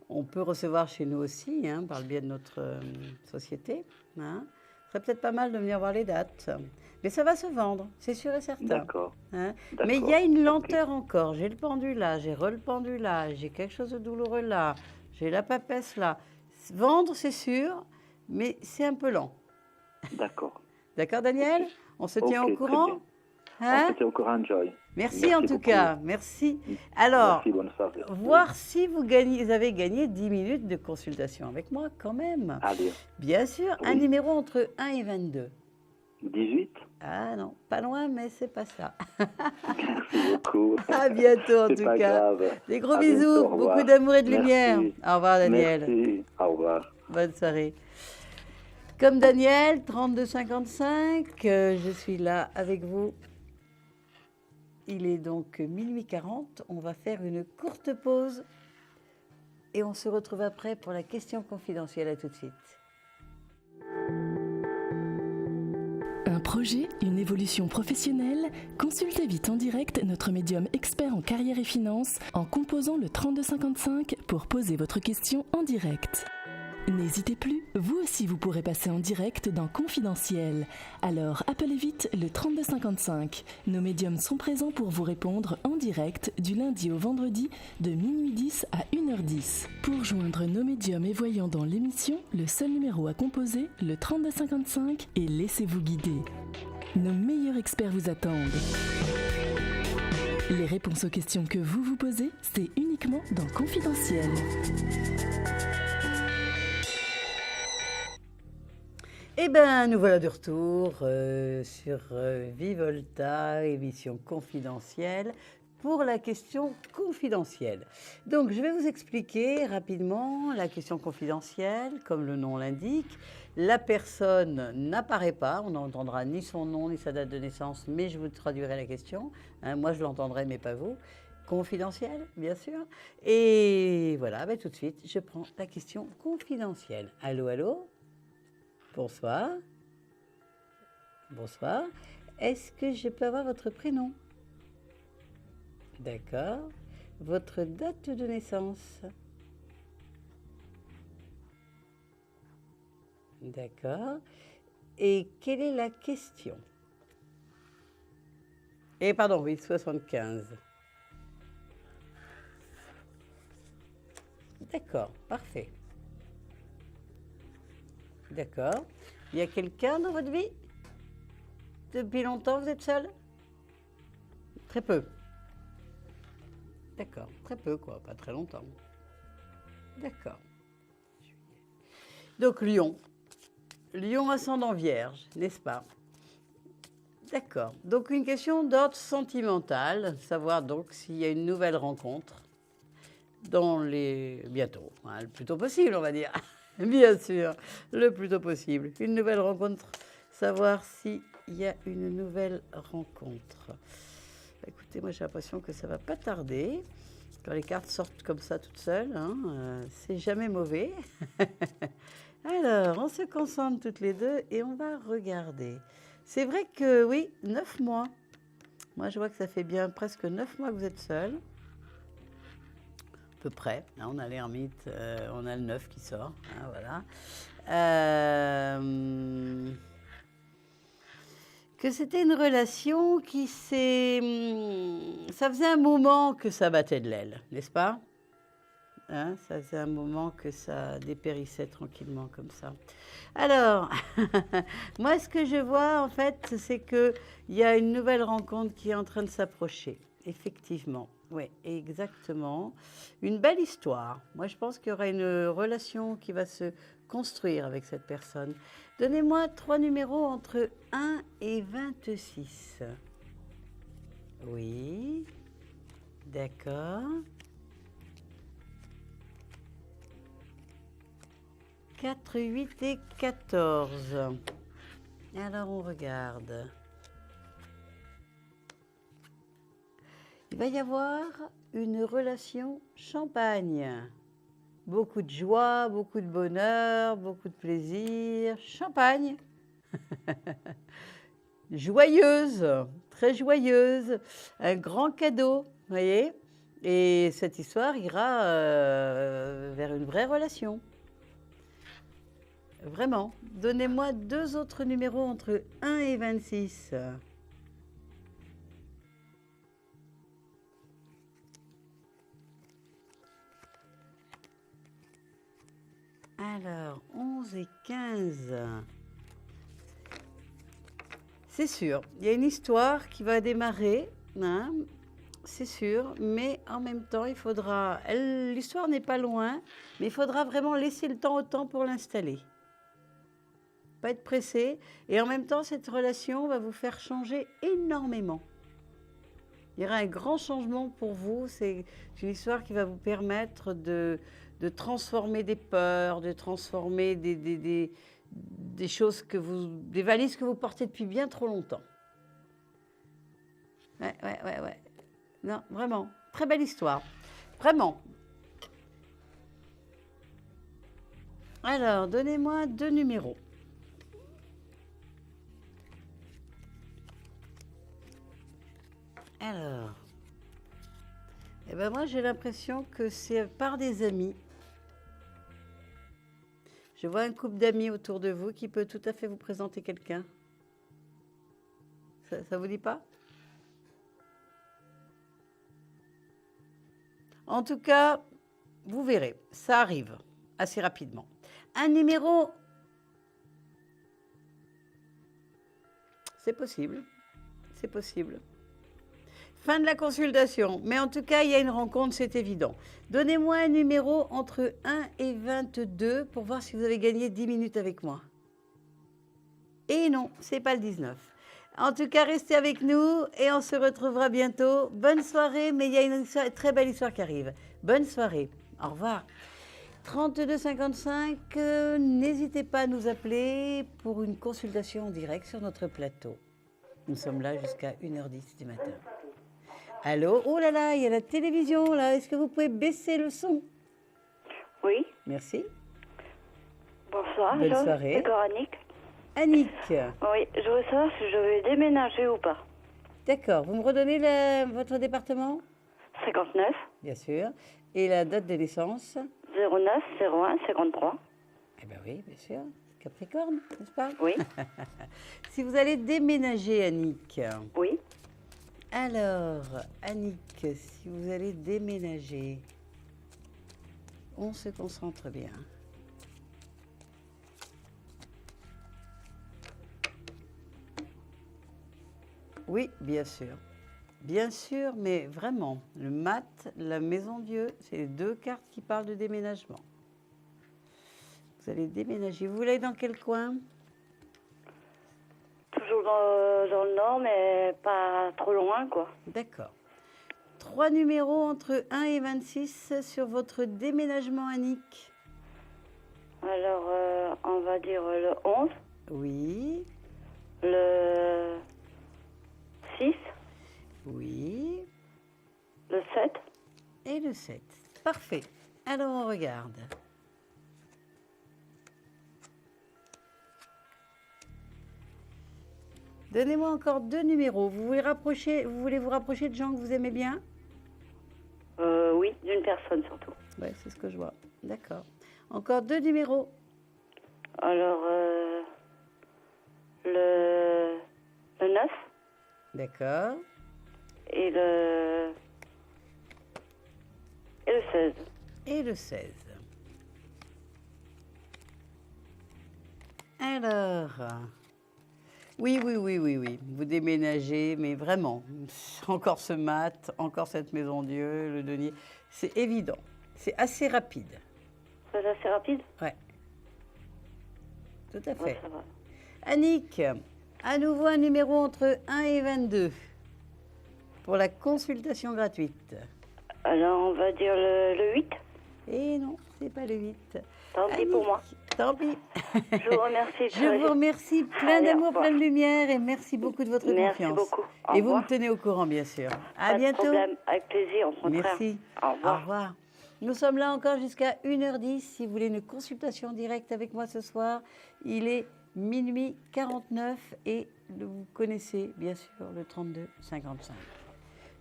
on peut recevoir chez nous aussi, hein, par le biais de notre société. Hein. Ce serait peut-être pas mal de venir voir les dates. Mais ça va se vendre, c'est sûr et certain. D'accord. Hein. D'accord, Mais il y a une ok. lenteur encore. J'ai le pendu là, j'ai le pendu là, j'ai quelque chose de douloureux là, j'ai la papesse là. Vendre, c'est sûr, mais c'est un peu lent. D'accord. D'accord, Daniel? On se tient Ok, au très courant? bien. Hein? On se tient au courant, Joy. Merci en tout beaucoup. cas, merci. Alors, Merci, bonne soirée. voir si vous avez gagné 10 minutes de consultation avec moi quand même. Allez, Bien sûr, un Oui. numéro entre 1 et 22. 18. Ah non, pas loin, mais c'est pas ça. Merci beaucoup. À bientôt en C'est tout pas cas. grave. Des gros À bisous, bientôt, au revoir. beaucoup d'amour et de Merci. lumière. Au revoir Daniel. Merci, au revoir. Bonne soirée. Comme Daniel, 3255, je suis là avec vous. Il est donc minuit 40. On va faire une courte pause et on se retrouve après pour la question confidentielle. À tout de suite. Un projet, une évolution professionnelle? Consultez vite en direct notre médium expert en carrière et finance en composant le 3255 pour poser votre question en direct. N'hésitez plus, vous aussi vous pourrez passer en direct dans Confidentiel. Alors appelez vite le 3255. Nos médiums sont présents pour vous répondre en direct du lundi au vendredi de minuit 10 à 1h10. Pour joindre nos médiums et voyants dans l'émission, le seul numéro à composer, le 3255, et laissez-vous guider. Nos meilleurs experts vous attendent. Les réponses aux questions que vous vous posez, c'est uniquement dans Confidentiel. Eh bien, nous voilà de retour sur Vivolta, émission confidentielle, pour la question confidentielle. Donc, je vais vous expliquer rapidement la question confidentielle, comme le nom l'indique. La personne n'apparaît pas, on n'entendra ni son nom ni sa date de naissance, mais je vous traduirai la question. Moi, je l'entendrai, mais pas vous. Confidentielle, bien sûr. Et voilà, tout de suite, je prends la question confidentielle. Allô, allô ? Bonsoir. Bonsoir. Est-ce que je peux avoir votre prénom? D'accord. Votre date de naissance? D'accord. Et quelle est la question? Et pardon, oui, 75. D'accord, parfait. D'accord. Il y a quelqu'un dans votre vie? Depuis longtemps, vous êtes seul? Très peu. D'accord, très peu quoi, pas très longtemps. D'accord. Donc Lion. Lion ascendant Vierge, n'est-ce pas? D'accord. Donc une question d'ordre sentimental, savoir donc s'il y a une nouvelle rencontre dans les... bientôt, le plus tôt possible on va dire. Bien sûr, le plus tôt possible. Une nouvelle rencontre, savoir s'il y a une nouvelle rencontre. Écoutez, moi j'ai l'impression que ça va pas tarder. Quand les cartes sortent comme ça toutes seules, c'est jamais mauvais. Alors, on se concentre toutes les deux et on va regarder. C'est vrai que oui, 9 mois. Moi je vois que ça fait bien presque 9 mois que vous êtes seul. À peu près. Là, on a l'ermite, on a le 9 qui sort. Voilà. Que c'était une relation qui s'est... Ça faisait un moment que ça battait de l'aile, n'est-ce pas? Ça faisait un moment que ça dépérissait tranquillement comme ça. Alors, moi, ce que je vois, en fait, c'est qu'il y a une nouvelle rencontre qui est en train de s'approcher. Effectivement. Oui, exactement. Une belle histoire. Moi, je pense qu'il y aura une relation qui va se construire avec cette personne. Donnez-moi 3 numéros entre 1 et 26. Oui. D'accord. 4, 8 et 14. Alors, on regarde. Il va y avoir une relation champagne. Beaucoup de joie, beaucoup de bonheur, beaucoup de plaisir. Champagne. Joyeuse, très joyeuse. Un grand cadeau, vous voyez. Et cette histoire ira vers une vraie relation. Vraiment. Donnez-moi 2 autres numéros entre 1 et 26. Alors, 11 et 15. C'est sûr, il y a une histoire qui va démarrer hein, c'est sûr, mais en même temps, il faudra... L'histoire n'est pas loin, mais il faudra vraiment laisser le temps au temps pour l'installer. Pas être pressé. Et en même temps, cette relation va vous faire changer énormément. Il y aura un grand changement pour vous. C'est une histoire qui va vous permettre de transformer des peurs, de transformer des choses des valises que vous portez depuis bien trop longtemps. Ouais. Non, vraiment. Très belle histoire. Vraiment. Alors, donnez-moi 2 numéros. Alors, eh ben moi j'ai l'impression que c'est par des amis. Je vois un couple d'amis autour de vous qui peut tout à fait vous présenter quelqu'un. Ça vous dit pas? En tout cas, vous verrez, ça arrive assez rapidement. Un numéro, c'est possible, c'est possible. Fin de la consultation. Mais en tout cas, il y a une rencontre, c'est évident. Donnez-moi un numéro entre 1 et 22 pour voir si vous avez gagné 10 minutes avec moi. Et non, c'est pas le 19. En tout cas, restez avec nous et on se retrouvera bientôt. Bonne soirée, mais il y a une très belle histoire qui arrive. Bonne soirée. Au revoir. 32 55, n'hésitez pas à nous appeler pour une consultation en direct sur notre plateau. Nous sommes là jusqu'à 1h10 du matin. Allô? Oh là là, il y a la télévision là. Est-ce que vous pouvez baisser le son? Oui. Merci. Bonsoir. Bonne soirée. D'accord, Annick. Annick. Oui, je voudrais savoir si je vais déménager ou pas. D'accord. Vous me redonnez votre département? 59. Bien sûr. Et la date de naissance? 09 01 53. Eh bien oui, bien sûr. Capricorne, n'est-ce pas? Oui. Si vous allez déménager, Annick. Oui. Alors, Annick, si vous allez déménager, on se concentre bien. Oui, bien sûr. Bien sûr, mais vraiment, le mat, la maison Dieu, c'est les 2 cartes qui parlent de déménagement. Vous allez déménager. Vous voulez aller dans quel coin? Toujours dans le nord, mais pas trop loin, quoi. D'accord. 3 numéros entre 1 et 26 sur votre déménagement, Annick. Alors, on va dire le 11. Oui. Le 6. Oui. Le 7. Et le 7. Parfait. Alors, on regarde. Donnez-moi encore 2 numéros. Vous voulez vous rapprocher de gens que vous aimez bien? Oui, d'une personne surtout. Oui, c'est ce que je vois. D'accord. Encore 2 numéros. Alors, le 9. D'accord. Et le 16. Et le 16. Alors, oui. Vous déménagez, mais vraiment, encore ce mat, encore cette maison Dieu, le denier. C'est évident. C'est assez rapide. C'est assez rapide? Ouais. Tout à fait. Ouais, ça va. Annick, à nouveau un numéro entre 1 et 22 pour la consultation gratuite. Alors, on va dire le 8. Et non, c'est pas le 8. Tant pis pour moi. Tant pis. Je vous remercie. Je vous remercie, plein Allez, au d'amour, revoir. plein de lumière et merci beaucoup de votre Merci confiance. beaucoup. Au Et vous revoir. me tenez au courant, bien sûr. À Pas de bientôt. problème. Avec plaisir, au contraire. Merci. Au revoir. Au revoir. Nous sommes là encore jusqu'à 1h10. Si vous voulez une consultation directe avec moi ce soir, il est minuit 49 et vous connaissez bien sûr le 32 55.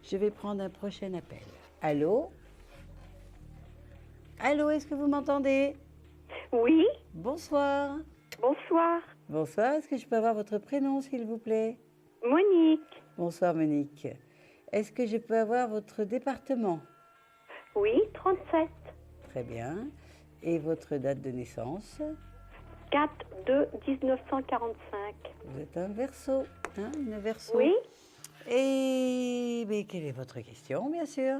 Je vais prendre un prochain appel. Allô? Allô, est-ce que vous m'entendez? Oui, Bonsoir. bonsoir. Bonsoir, est-ce que je peux avoir votre prénom, s'il vous plaît? Monique. Bonsoir, Monique. Est-ce que je peux avoir votre département? Oui, 37. Très bien. Et votre date de naissance? 4-2-1945. Vous êtes un Verseau, hein, une Verseau. Oui, Et mais quelle est votre question, bien sûr?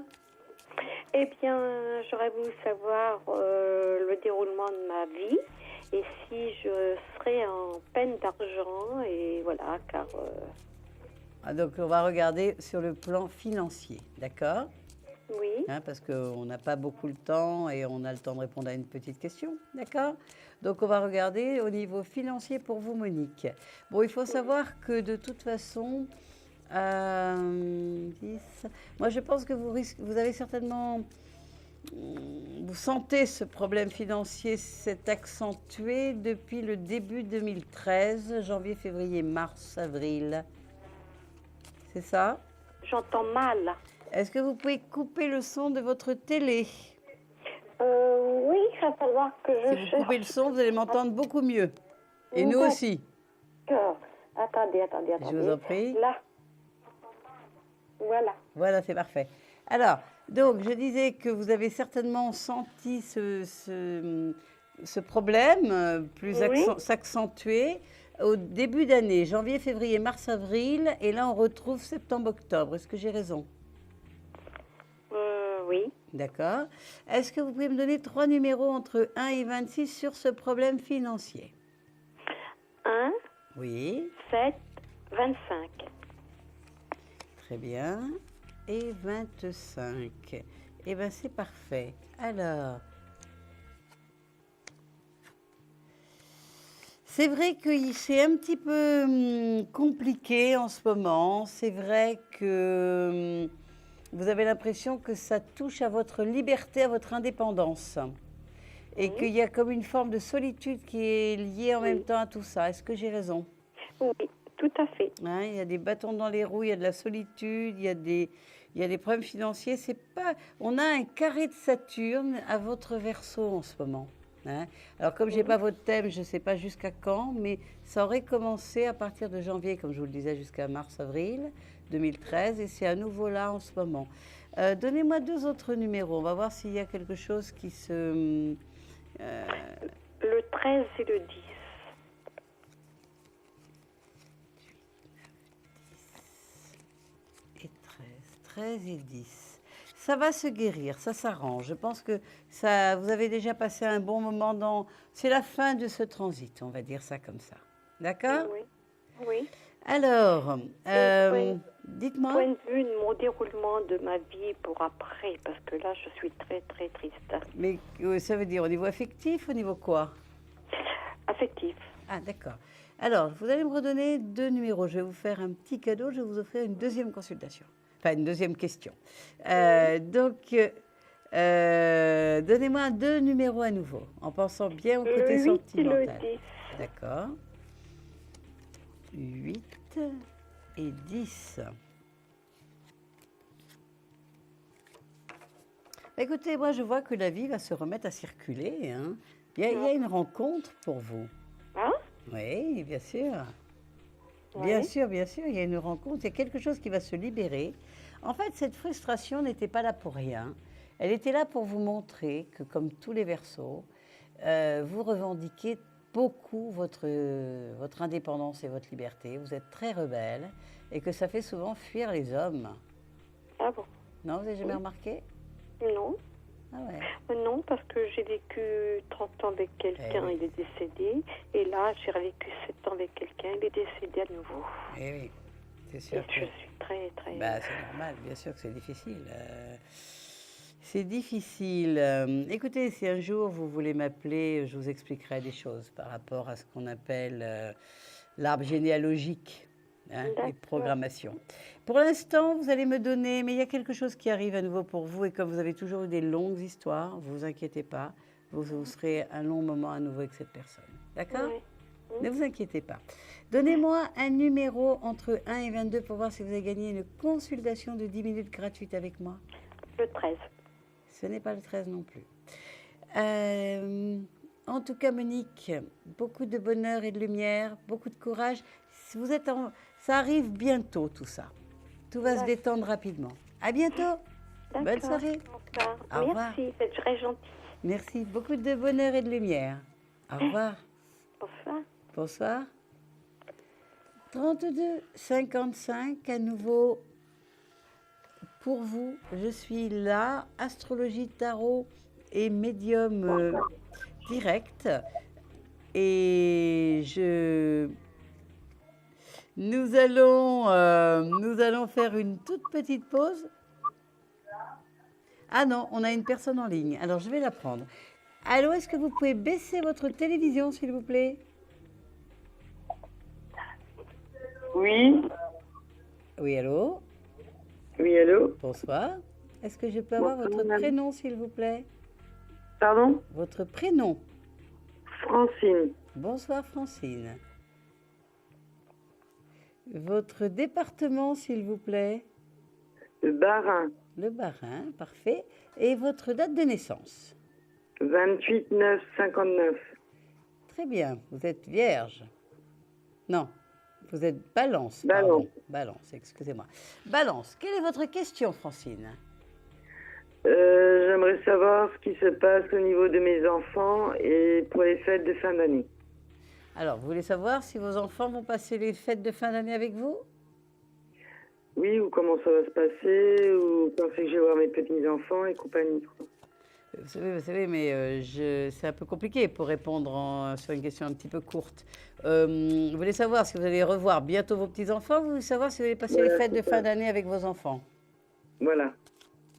Eh bien, j'aurais voulu savoir le déroulement de ma vie et si je serais en peine d'argent. Et voilà, car... Ah, donc, on va regarder sur le plan financier, d'accord? Oui. Hein, parce qu'on n'a pas beaucoup le temps et on a le temps de répondre à une petite question, d'accord? Donc, on va regarder au niveau financier pour vous, Monique. Bon, il faut savoir que de toute façon, 10, moi, je pense que vous avez certainement, vous sentez ce problème financier s'est accentué depuis le début 2013, janvier, février, mars, avril. C'est ça? J'entends mal. Est-ce que vous pouvez couper le son de votre télé? Oui, il va falloir que Si vous coupez le son, vous allez m'entendre beaucoup mieux. Et nous aussi. D'accord. Attendez. Je vous en prie. Là. Voilà. Voilà, c'est parfait. Alors, donc, je disais que vous avez certainement senti ce problème s'accentuer au début d'année, janvier, février, mars, avril, et là, on retrouve septembre, octobre. Est-ce que j'ai raison? Oui. D'accord. Est-ce que vous pouvez me donner 3 numéros entre 1 et 26 sur ce problème financier? 1, Oui. 7, 25. Très bien. Et 25. Eh bien, c'est parfait. Alors, c'est vrai que c'est un petit peu compliqué en ce moment. C'est vrai que vous avez l'impression que ça touche à votre liberté, à votre indépendance. Et qu'il y a comme une forme de solitude qui est liée en même temps à tout ça. Est-ce que j'ai raison? Oui, tout à fait. Hein, il y a des bâtons dans les roues, il y a de la solitude, il y a des problèmes financiers. C'est pas, on a un carré de Saturne à votre Verseau en ce moment. Hein. Alors, comme je n'ai pas votre thème, je ne sais pas jusqu'à quand, mais ça aurait commencé à partir de janvier, comme je vous le disais, jusqu'à mars-avril 2013, et c'est à nouveau là en ce moment. Donnez-moi 2 autres numéros. On va voir s'il y a quelque chose qui se... Le 13 et le 10. 13 et 10. Ça va se guérir, ça s'arrange. Je pense que ça, vous avez déjà passé un bon moment dans... C'est la fin de ce transit, on va dire ça comme ça. D'accord? Oui. Oui. Alors, dites-moi. Point de vue de mon déroulement de ma vie pour après, parce que là, je suis très, très triste. Mais ça veut dire au niveau affectif, au niveau quoi? Affectif. Ah, d'accord. Alors, vous allez me redonner 2 numéros. Je vais vous faire un petit cadeau. Je vais vous offrir une deuxième consultation. Enfin, une deuxième question. Donc, donnez-moi 2 numéros à nouveau, en pensant bien au côté le 8 sentimental. et le 10. D'accord. 8 et 10. Écoutez, moi, je vois que la vie va se remettre à circuler. Hein. Il y a une rencontre pour vous. Hein? Oui, bien sûr. Ouais. Bien sûr, il y a une rencontre, il y a quelque chose qui va se libérer. En fait, cette frustration n'était pas là pour rien. Elle était là pour vous montrer que, comme tous les Verseaux, vous revendiquez beaucoup votre indépendance et votre liberté. Vous êtes très rebelle et que ça fait souvent fuir les hommes. Ah bon? Non, vous n'avez jamais remarqué? Non. Ah ouais. Non, parce que j'ai vécu 30 ans avec quelqu'un, il est décédé. Et là, j'ai revécu 7 ans avec quelqu'un, il est décédé à nouveau. Eh oui, c'est sûr. Et je suis très, très... Bah, c'est normal, bien sûr que c'est difficile. C'est difficile. Écoutez, si un jour vous voulez m'appeler, je vous expliquerai des choses par rapport à ce qu'on appelle l'arbre généalogique, hein, et programmation. Pour l'instant, vous allez me donner, mais il y a quelque chose qui arrive à nouveau pour vous, et comme vous avez toujours eu des longues histoires, vous vous inquiétez pas, vous serez un long moment à nouveau avec cette personne. D'accord? Oui. Ne vous inquiétez pas. Donnez-moi un numéro entre 1 et 22 pour voir si vous avez gagné une consultation de 10 minutes gratuite avec moi. Le 13. Ce n'est pas le 13 non plus. En tout cas, Monique, beaucoup de bonheur et de lumière, beaucoup de courage. Vous êtes ça arrive bientôt, tout ça. Tout va se détendre rapidement. À bientôt. Bonne soirée. Au revoir. Merci, c'est très gentil. Merci. Beaucoup de bonheur et de lumière. Au revoir. Bonsoir. Bonsoir. 32-55, à nouveau, pour vous, je suis là, astrologie, tarot et médium direct. Et nous allons faire une toute petite pause. Ah non, on a une personne en ligne, alors je vais la prendre. Allô, est-ce que vous pouvez baisser votre télévision, s'il vous plaît? Oui. Oui, allô? Oui, allô? Bonsoir. Est-ce que je peux avoir votre prénom, s'il vous plaît? Pardon? Votre prénom? Francine. Bonsoir, Francine. Votre département, s'il vous plaît? Le Bas-Rhin. Le Bas-Rhin, parfait. Et votre date de naissance? 28-9-59. Très bien. Vous êtes vierge? Non. Vous êtes Balance. Balance. Pardon. Balance, excusez-moi. Balance, quelle est votre question, Francine? J'aimerais savoir ce qui se passe au niveau de mes enfants et pour les fêtes de fin d'année. Alors, vous voulez savoir si vos enfants vont passer les fêtes de fin d'année avec vous? Oui, ou comment ça va se passer, ou quand c'est que je vais voir mes petits-enfants et compagnie. Vous savez, mais c'est un peu compliqué pour répondre sur une question un petit peu courte. Vous voulez savoir si vous allez revoir bientôt vos petits-enfants, ou vous voulez savoir si vous allez passer les fêtes de fin d'année avec vos enfants? Voilà.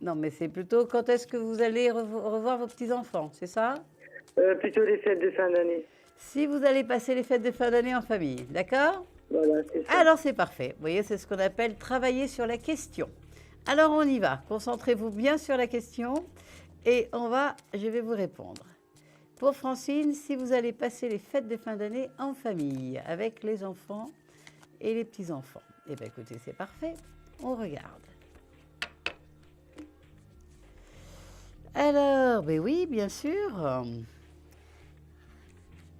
Non, mais c'est plutôt quand est-ce que vous allez revoir vos petits-enfants, c'est ça? Plutôt les fêtes de fin d'année. Si vous allez passer les fêtes de fin d'année en famille, d'accord? Voilà, c'est ça. Alors c'est parfait. Vous voyez, c'est ce qu'on appelle travailler sur la question. Alors on y va. Concentrez-vous bien sur la question et je vais vous répondre. Pour Francine, si vous allez passer les fêtes de fin d'année en famille avec les enfants et les petits-enfants. Eh bien écoutez, c'est parfait. On regarde. Alors, ben oui, bien sûr.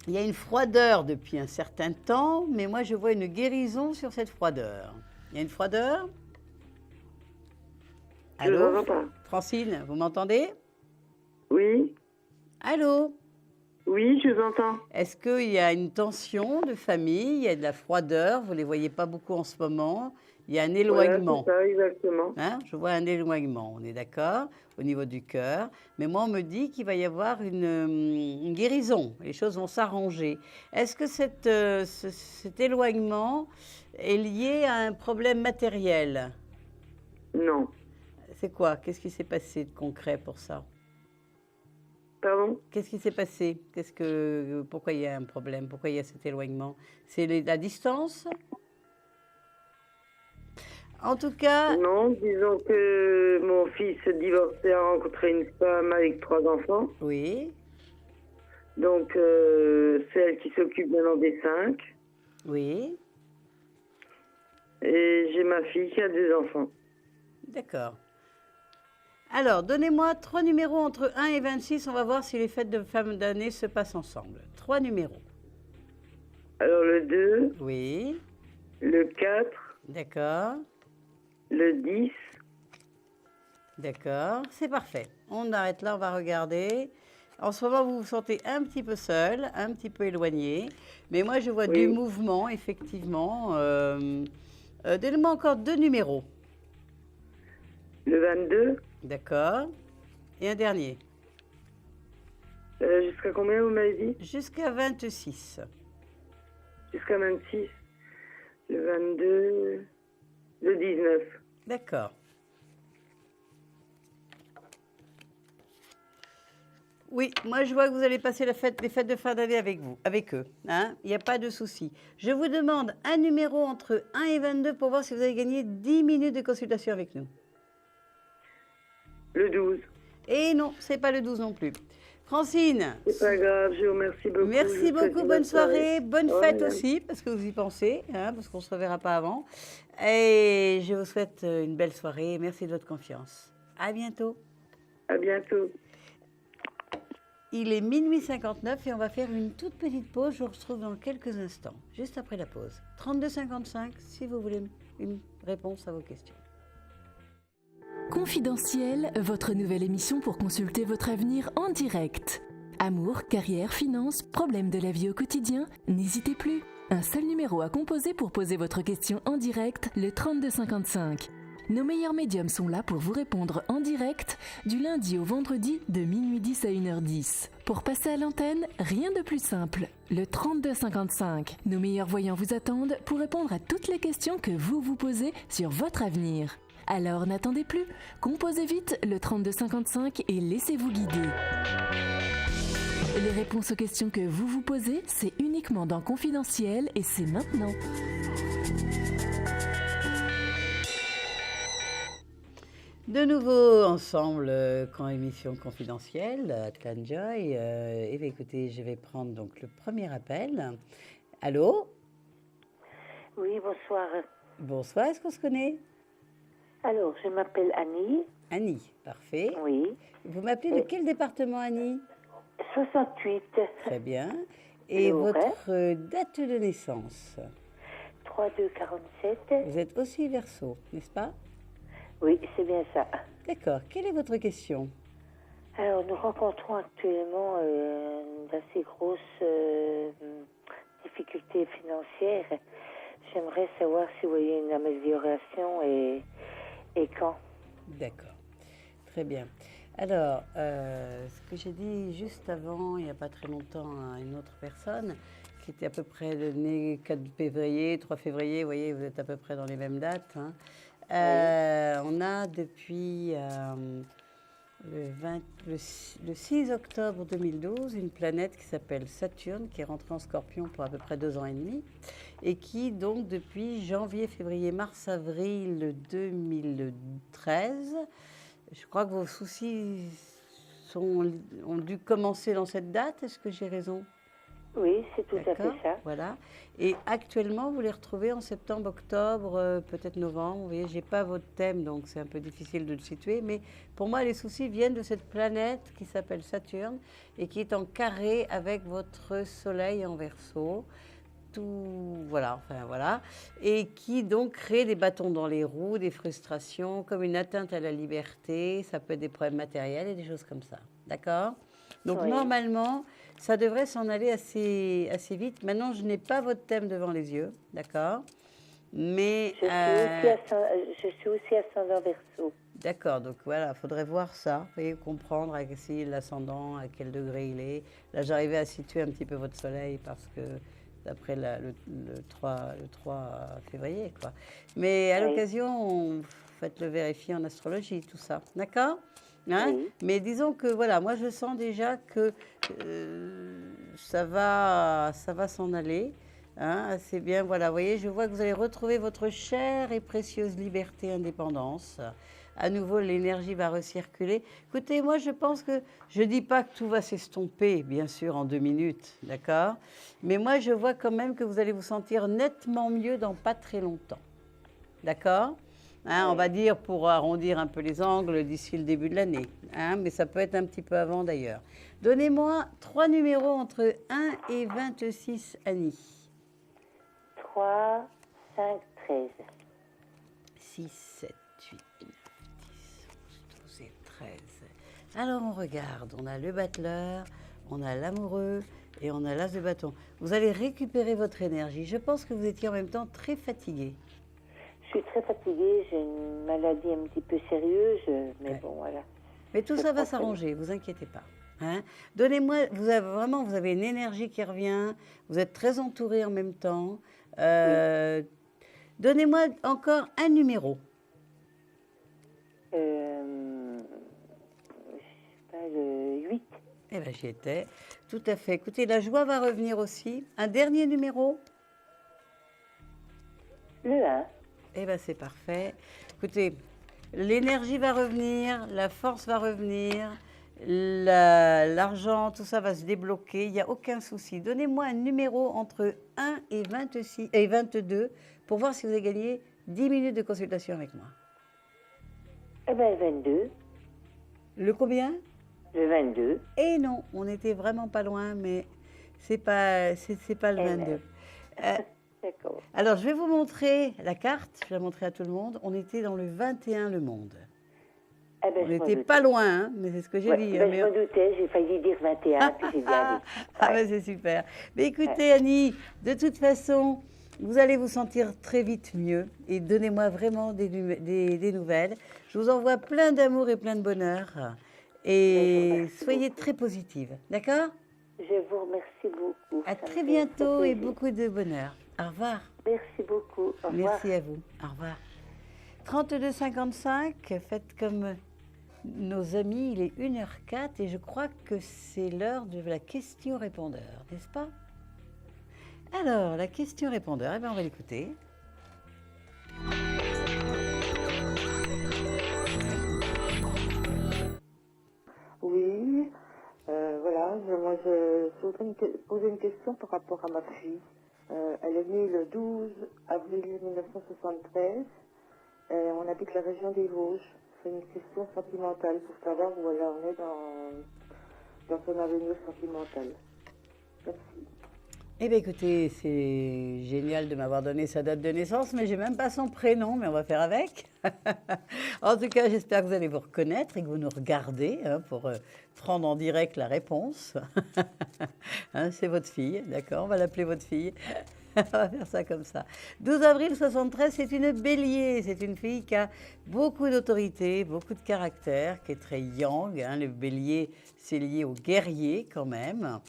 Il y a une froideur depuis un certain temps, mais moi je vois une guérison sur cette froideur. Il y a une froideur? Allô? Je vous entends pas. Francine, vous m'entendez? Oui. Allô? Oui, je vous entends. Est-ce qu'il y a une tension de famille? Il y a de la froideur, vous ne les voyez pas beaucoup en ce moment. Il y a un éloignement. Voilà, c'est ça, exactement. Hein? Je vois un éloignement, on est d'accord, au niveau du cœur. Mais moi, on me dit qu'il va y avoir une guérison. Les choses vont s'arranger. Est-ce que cet éloignement est lié à un problème matériel? Non. C'est quoi? Qu'est-ce qui s'est passé de concret pour ça? Pardon? Qu'est-ce qui s'est passé? Pourquoi il y a un problème? Pourquoi il y a cet éloignement? C'est la distance? En tout cas... Non, disons que mon fils divorcé a rencontré une femme avec 3 enfants. Oui. Donc, c'est elle qui s'occupe maintenant des 5. Oui. Et j'ai ma fille qui a 2 enfants. D'accord. Alors, donnez-moi 3 numéros entre 1 et 26. On va voir si les fêtes de fin d'année se passent ensemble. 3 numéros. Alors, le 2. Oui. Le 4. D'accord. Le 10. D'accord. C'est parfait. On arrête là, on va regarder. En ce moment, vous vous sentez un petit peu seul, un petit peu éloigné. Mais moi, je vois du mouvement, effectivement. Donnez-moi encore 2 numéros. Le 22. D'accord. Et un dernier. Jusqu'à combien vous m'avez dit? Jusqu'à 26. Jusqu'à 26. Le 22. Le 19. D'accord. Oui, moi je vois que vous allez passer les fêtes de fin d'année avec eux. Hein? Il n'y a pas de souci. Je vous demande un numéro entre 1 et 22 pour voir si vous avez gagné 10 minutes de consultation avec nous. Le 12. Et non, c'est pas le 12 non plus. Francine. C'est pas grave, je vous remercie beaucoup. Merci beaucoup, bonne soirée, bonne fête aussi, parce que vous y pensez, hein, parce qu'on ne se reverra pas avant. Et je vous souhaite une belle soirée. Merci de votre confiance. À bientôt. À bientôt. Il est minuit 59 et on va faire une toute petite pause. Je vous retrouve dans quelques instants, juste après la pause. 32,55 si vous voulez une réponse à vos questions. Confidentiel, votre nouvelle émission pour consulter votre avenir en direct. Amour, carrière, finances, problèmes de la vie au quotidien, n'hésitez plus. Un seul numéro à composer pour poser votre question en direct, le 3255. Nos meilleurs médiums sont là pour vous répondre en direct du lundi au vendredi de minuit 10 à 1h10. Pour passer à l'antenne, rien de plus simple. Le 3255. Nos meilleurs voyants vous attendent pour répondre à toutes les questions que vous vous posez sur votre avenir. Alors n'attendez plus, composez vite le 3255 et laissez-vous guider. Les réponses aux questions que vous vous posez, c'est uniquement dans Confidentiel et c'est maintenant. De nouveau ensemble, quand émission confidentielle, à Clan Joy. Et bien, écoutez, je vais prendre donc le premier appel. Allô? Oui, bonsoir. Bonsoir, est-ce qu'on se connaît? Alors, je m'appelle Annie. Annie, parfait. Oui. Vous m'appelez de quel département, Annie? 68. Très bien. Et votre date de naissance? 3-2-47. Vous êtes aussi Verseau, n'est-ce pas? Oui, c'est bien ça. D'accord. Quelle est votre question? Alors, nous rencontrons actuellement d'assez grosses difficultés financières. J'aimerais savoir si vous voyez une amélioration et quand. D'accord. Très bien. Alors, ce que j'ai dit juste avant, il n'y a pas très longtemps, à une autre personne, qui était à peu près née 4 février, 3 février, vous voyez, vous êtes à peu près dans les mêmes dates. Hein. On a depuis le 6 octobre 2012 une planète qui s'appelle Saturne, qui est rentrée en Scorpion pour à peu près 2 ans et demi, et qui donc depuis janvier, février, mars, avril 2013, je crois que vos soucis ont dû commencer dans cette date. Est-ce que j'ai raison? Oui, c'est tout à fait ça. Voilà. Et actuellement, vous les retrouvez en septembre, octobre, peut-être novembre. Vous voyez, je n'ai pas votre thème, donc c'est un peu difficile de le situer. Mais pour moi, les soucis viennent de cette planète qui s'appelle Saturne et qui est en carré avec votre Soleil en Verseau. Voilà. Et qui donc crée des bâtons dans les roues, des frustrations, comme une atteinte à la liberté. Ça peut être des problèmes matériels et des choses comme ça. D'accord? Donc normalement, ça devrait s'en aller assez vite. Maintenant, je n'ai pas votre thème devant les yeux, d'accord? Mais je suis aussi ascendant Verseau. D'accord, donc voilà, il faudrait voir ça, vous voyez, comprendre si l'ascendant, à quel degré il est. Là, j'arrivais à situer un petit peu votre soleil parce que d'après le 3 février, quoi. Mais à l'occasion, faites-le vérifier en astrologie, tout ça, d'accord? Hein? Oui. Mais disons que voilà, moi je sens déjà que ça va s'en aller, hein, assez bien. Voilà, vous voyez, je vois que vous allez retrouver votre chère et précieuse liberté, indépendance. À nouveau, l'énergie va recirculer. Écoutez, moi je pense que je dis pas que tout va s'estomper, bien sûr, en 2 minutes, d'accord? Mais moi je vois quand même que vous allez vous sentir nettement mieux dans pas très longtemps, d'accord? Hein, on va dire, pour arrondir un peu les angles, d'ici le début de l'année. Hein, mais ça peut être un petit peu avant, d'ailleurs. Donnez-moi 3 numéros entre 1 et 26, Annie. 3, 5, 13. 6, 7, 8, 9, 10, 11, 12 et 13. Alors, on regarde. On a le battleur, on a l'amoureux et on a l'as de bâton. Vous allez récupérer votre énergie. Je pense que vous étiez en même temps très fatigué. Je suis très fatiguée, j'ai une maladie un petit peu sérieuse, mais bon, voilà. Mais tout ça va s'arranger, vous inquiétez pas. Hein? Donnez-moi, vous avez une énergie qui revient, vous êtes très entouré en même temps. Oui. Donnez-moi encore un numéro. Je sais pas, le 8. Eh bien, j'y étais. Tout à fait. Écoutez, la joie va revenir aussi. Un dernier numéro? Le 1. Eh bien, c'est parfait. Écoutez, l'énergie va revenir, la force va revenir, l'argent, tout ça va se débloquer. Il n'y a aucun souci. Donnez-moi un numéro entre 1 et 26 et 22 pour voir si vous avez gagné 10 minutes de consultation avec moi. Eh bien, 22. Le combien? Le 22. Eh non, on n'était vraiment pas loin, mais c'est pas le 22. D'accord. Alors, je vais vous montrer la carte, je vais la montrer à tout le monde. On était dans le 21, le monde. Eh ben, On je m'en n'était doutais. pas loin, hein, mais c'est ce que j'ai Ouais, dit. ben, hein, je mais- me doutais, j'ai failli dire 21, puis j'ai dit allez. Ah, ben, c'est super. Mais écoutez, Annie, de toute façon, vous allez vous sentir très vite mieux. Et donnez-moi vraiment des nouvelles. Je vous envoie plein d'amour et plein de bonheur. Et soyez très positive. D'accord? Je vous remercie beaucoup. À Ça me très fait bientôt très et plaisir. beaucoup de bonheur. Au revoir. Merci beaucoup. Au revoir. Merci à vous. Au revoir. 32,55, faites comme nos amis, il est 1h04 et je crois que c'est l'heure de la question-répondeur, n'est-ce pas? Alors, la question-répondeur, eh bien, on va l'écouter. Oui, voilà, moi je voudrais poser une question par rapport à ma fille. Elle est née le 12 avril 1973 et on habite la région des Vosges. C'est une question sentimentale pour savoir où elle en est dans son avenir sentimental. Merci. Eh bien, écoutez, c'est génial de m'avoir donné sa date de naissance, mais j'ai même pas son prénom, mais on va faire avec. En tout cas, j'espère que vous allez vous reconnaître et que vous nous regardez hein, pour prendre en direct la réponse. Hein, c'est votre fille, d'accord? On va l'appeler votre fille. On va faire ça comme ça. 12 avril 73, c'est une bélier. C'est une fille qui a beaucoup d'autorité, beaucoup de caractère, qui est très yang. Hein. Le bélier, c'est lié au guerrier quand même.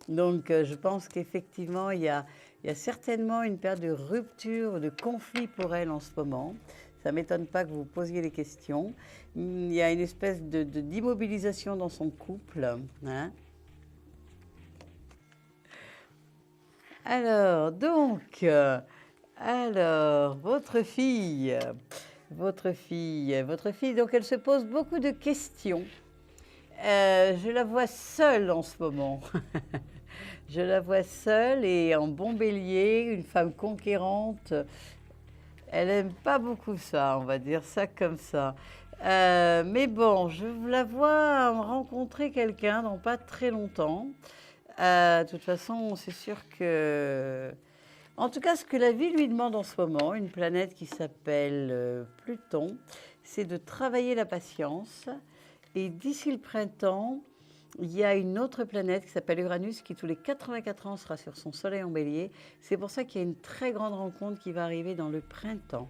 Donc, je pense qu'effectivement, il y a certainement une période de rupture, de conflit pour elle en ce moment. Ça ne m'étonne pas que vous posiez les questions. Il y a une espèce d'immobilisation dans son couple. Hein. Alors, donc, votre fille, donc elle se pose beaucoup de questions. Je la vois seule en ce moment. Je la vois seule et en bon bélier, une femme conquérante. Elle n'aime pas beaucoup ça, on va dire ça comme ça. Mais bon, je la vois rencontrer quelqu'un dans pas très longtemps. De toute façon, c'est sûr que... En tout cas, ce que la vie lui demande en ce moment, une planète qui s'appelle Pluton, c'est de travailler la patience. Et d'ici le printemps, il y a une autre planète qui s'appelle Uranus qui, tous les 84 ans, sera sur son soleil en bélier. C'est pour ça qu'il y a une très grande rencontre qui va arriver dans le printemps.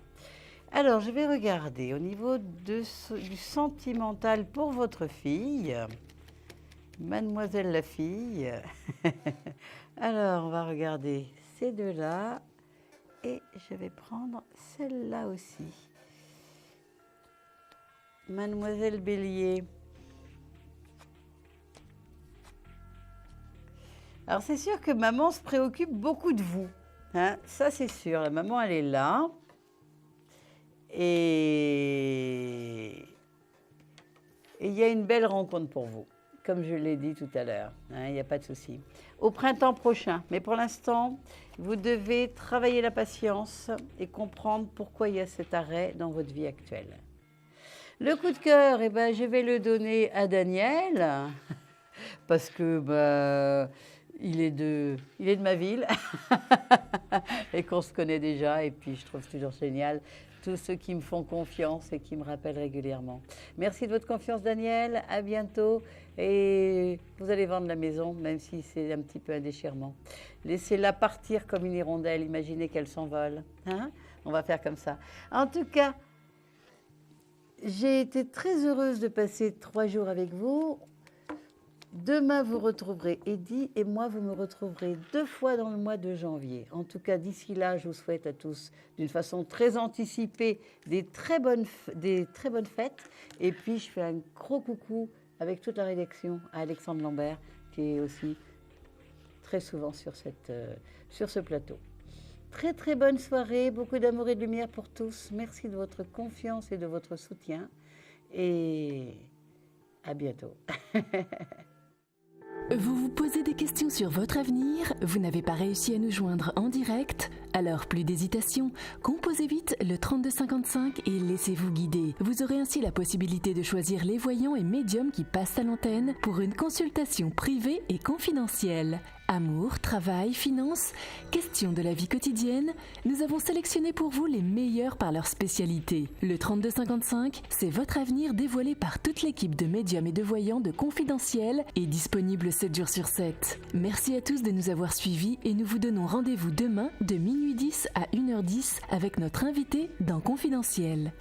Alors, je vais regarder au niveau du sentimental pour votre fille. Mademoiselle la fille. Alors, on va regarder ces deux-là. Et je vais prendre celle-là aussi. Mademoiselle Bélier. Alors, c'est sûr que maman se préoccupe beaucoup de vous. Hein, ça, c'est sûr. La maman, elle est là. Et il y a une belle rencontre pour vous, comme je l'ai dit tout à l'heure. Hein, il n'y a pas de souci. Au printemps prochain. Mais pour l'instant, vous devez travailler la patience et comprendre pourquoi il y a cet arrêt dans votre vie actuelle. Le coup de cœur, eh ben, je vais le donner à Daniel, parce que il est de ma ville et qu'on se connaît déjà. Et puis, je trouve toujours génial tous ceux qui me font confiance et qui me rappellent régulièrement. Merci de votre confiance, Daniel. À bientôt. Et vous allez vendre la maison, même si c'est un petit peu un déchirement. Laissez-la partir comme une hirondelle. Imaginez qu'elle s'envole. Hein? On va faire comme ça. En tout cas, j'ai été très heureuse de passer 3 jours avec vous. Demain, vous retrouverez Eddy et moi, vous me retrouverez 2 fois dans le mois de janvier. En tout cas, d'ici là, je vous souhaite à tous, d'une façon très anticipée, des très bonnes fêtes. Et puis, je fais un gros coucou avec toute la rédaction à Alexandre Lambert, qui est aussi très souvent sur ce plateau. Très, très bonne soirée, beaucoup d'amour et de lumière pour tous. Merci de votre confiance et de votre soutien. Et à bientôt. Vous vous posez des questions sur votre avenir? Vous n'avez pas réussi à nous joindre en direct? Alors plus d'hésitation, composez vite le 3255 et laissez-vous guider. Vous aurez ainsi la possibilité de choisir les voyants et médiums qui passent à l'antenne pour une consultation privée et confidentielle. Amour, travail, finances, questions de la vie quotidienne, nous avons sélectionné pour vous les meilleurs par leur spécialité. Le 3255, c'est votre avenir dévoilé par toute l'équipe de médiums et de voyants de Confidentiel et disponible 7 jours sur 7. Merci à tous de nous avoir suivis et nous vous donnons rendez-vous demain de minuit 10 à 1h10 avec notre invité dans Confidentiel.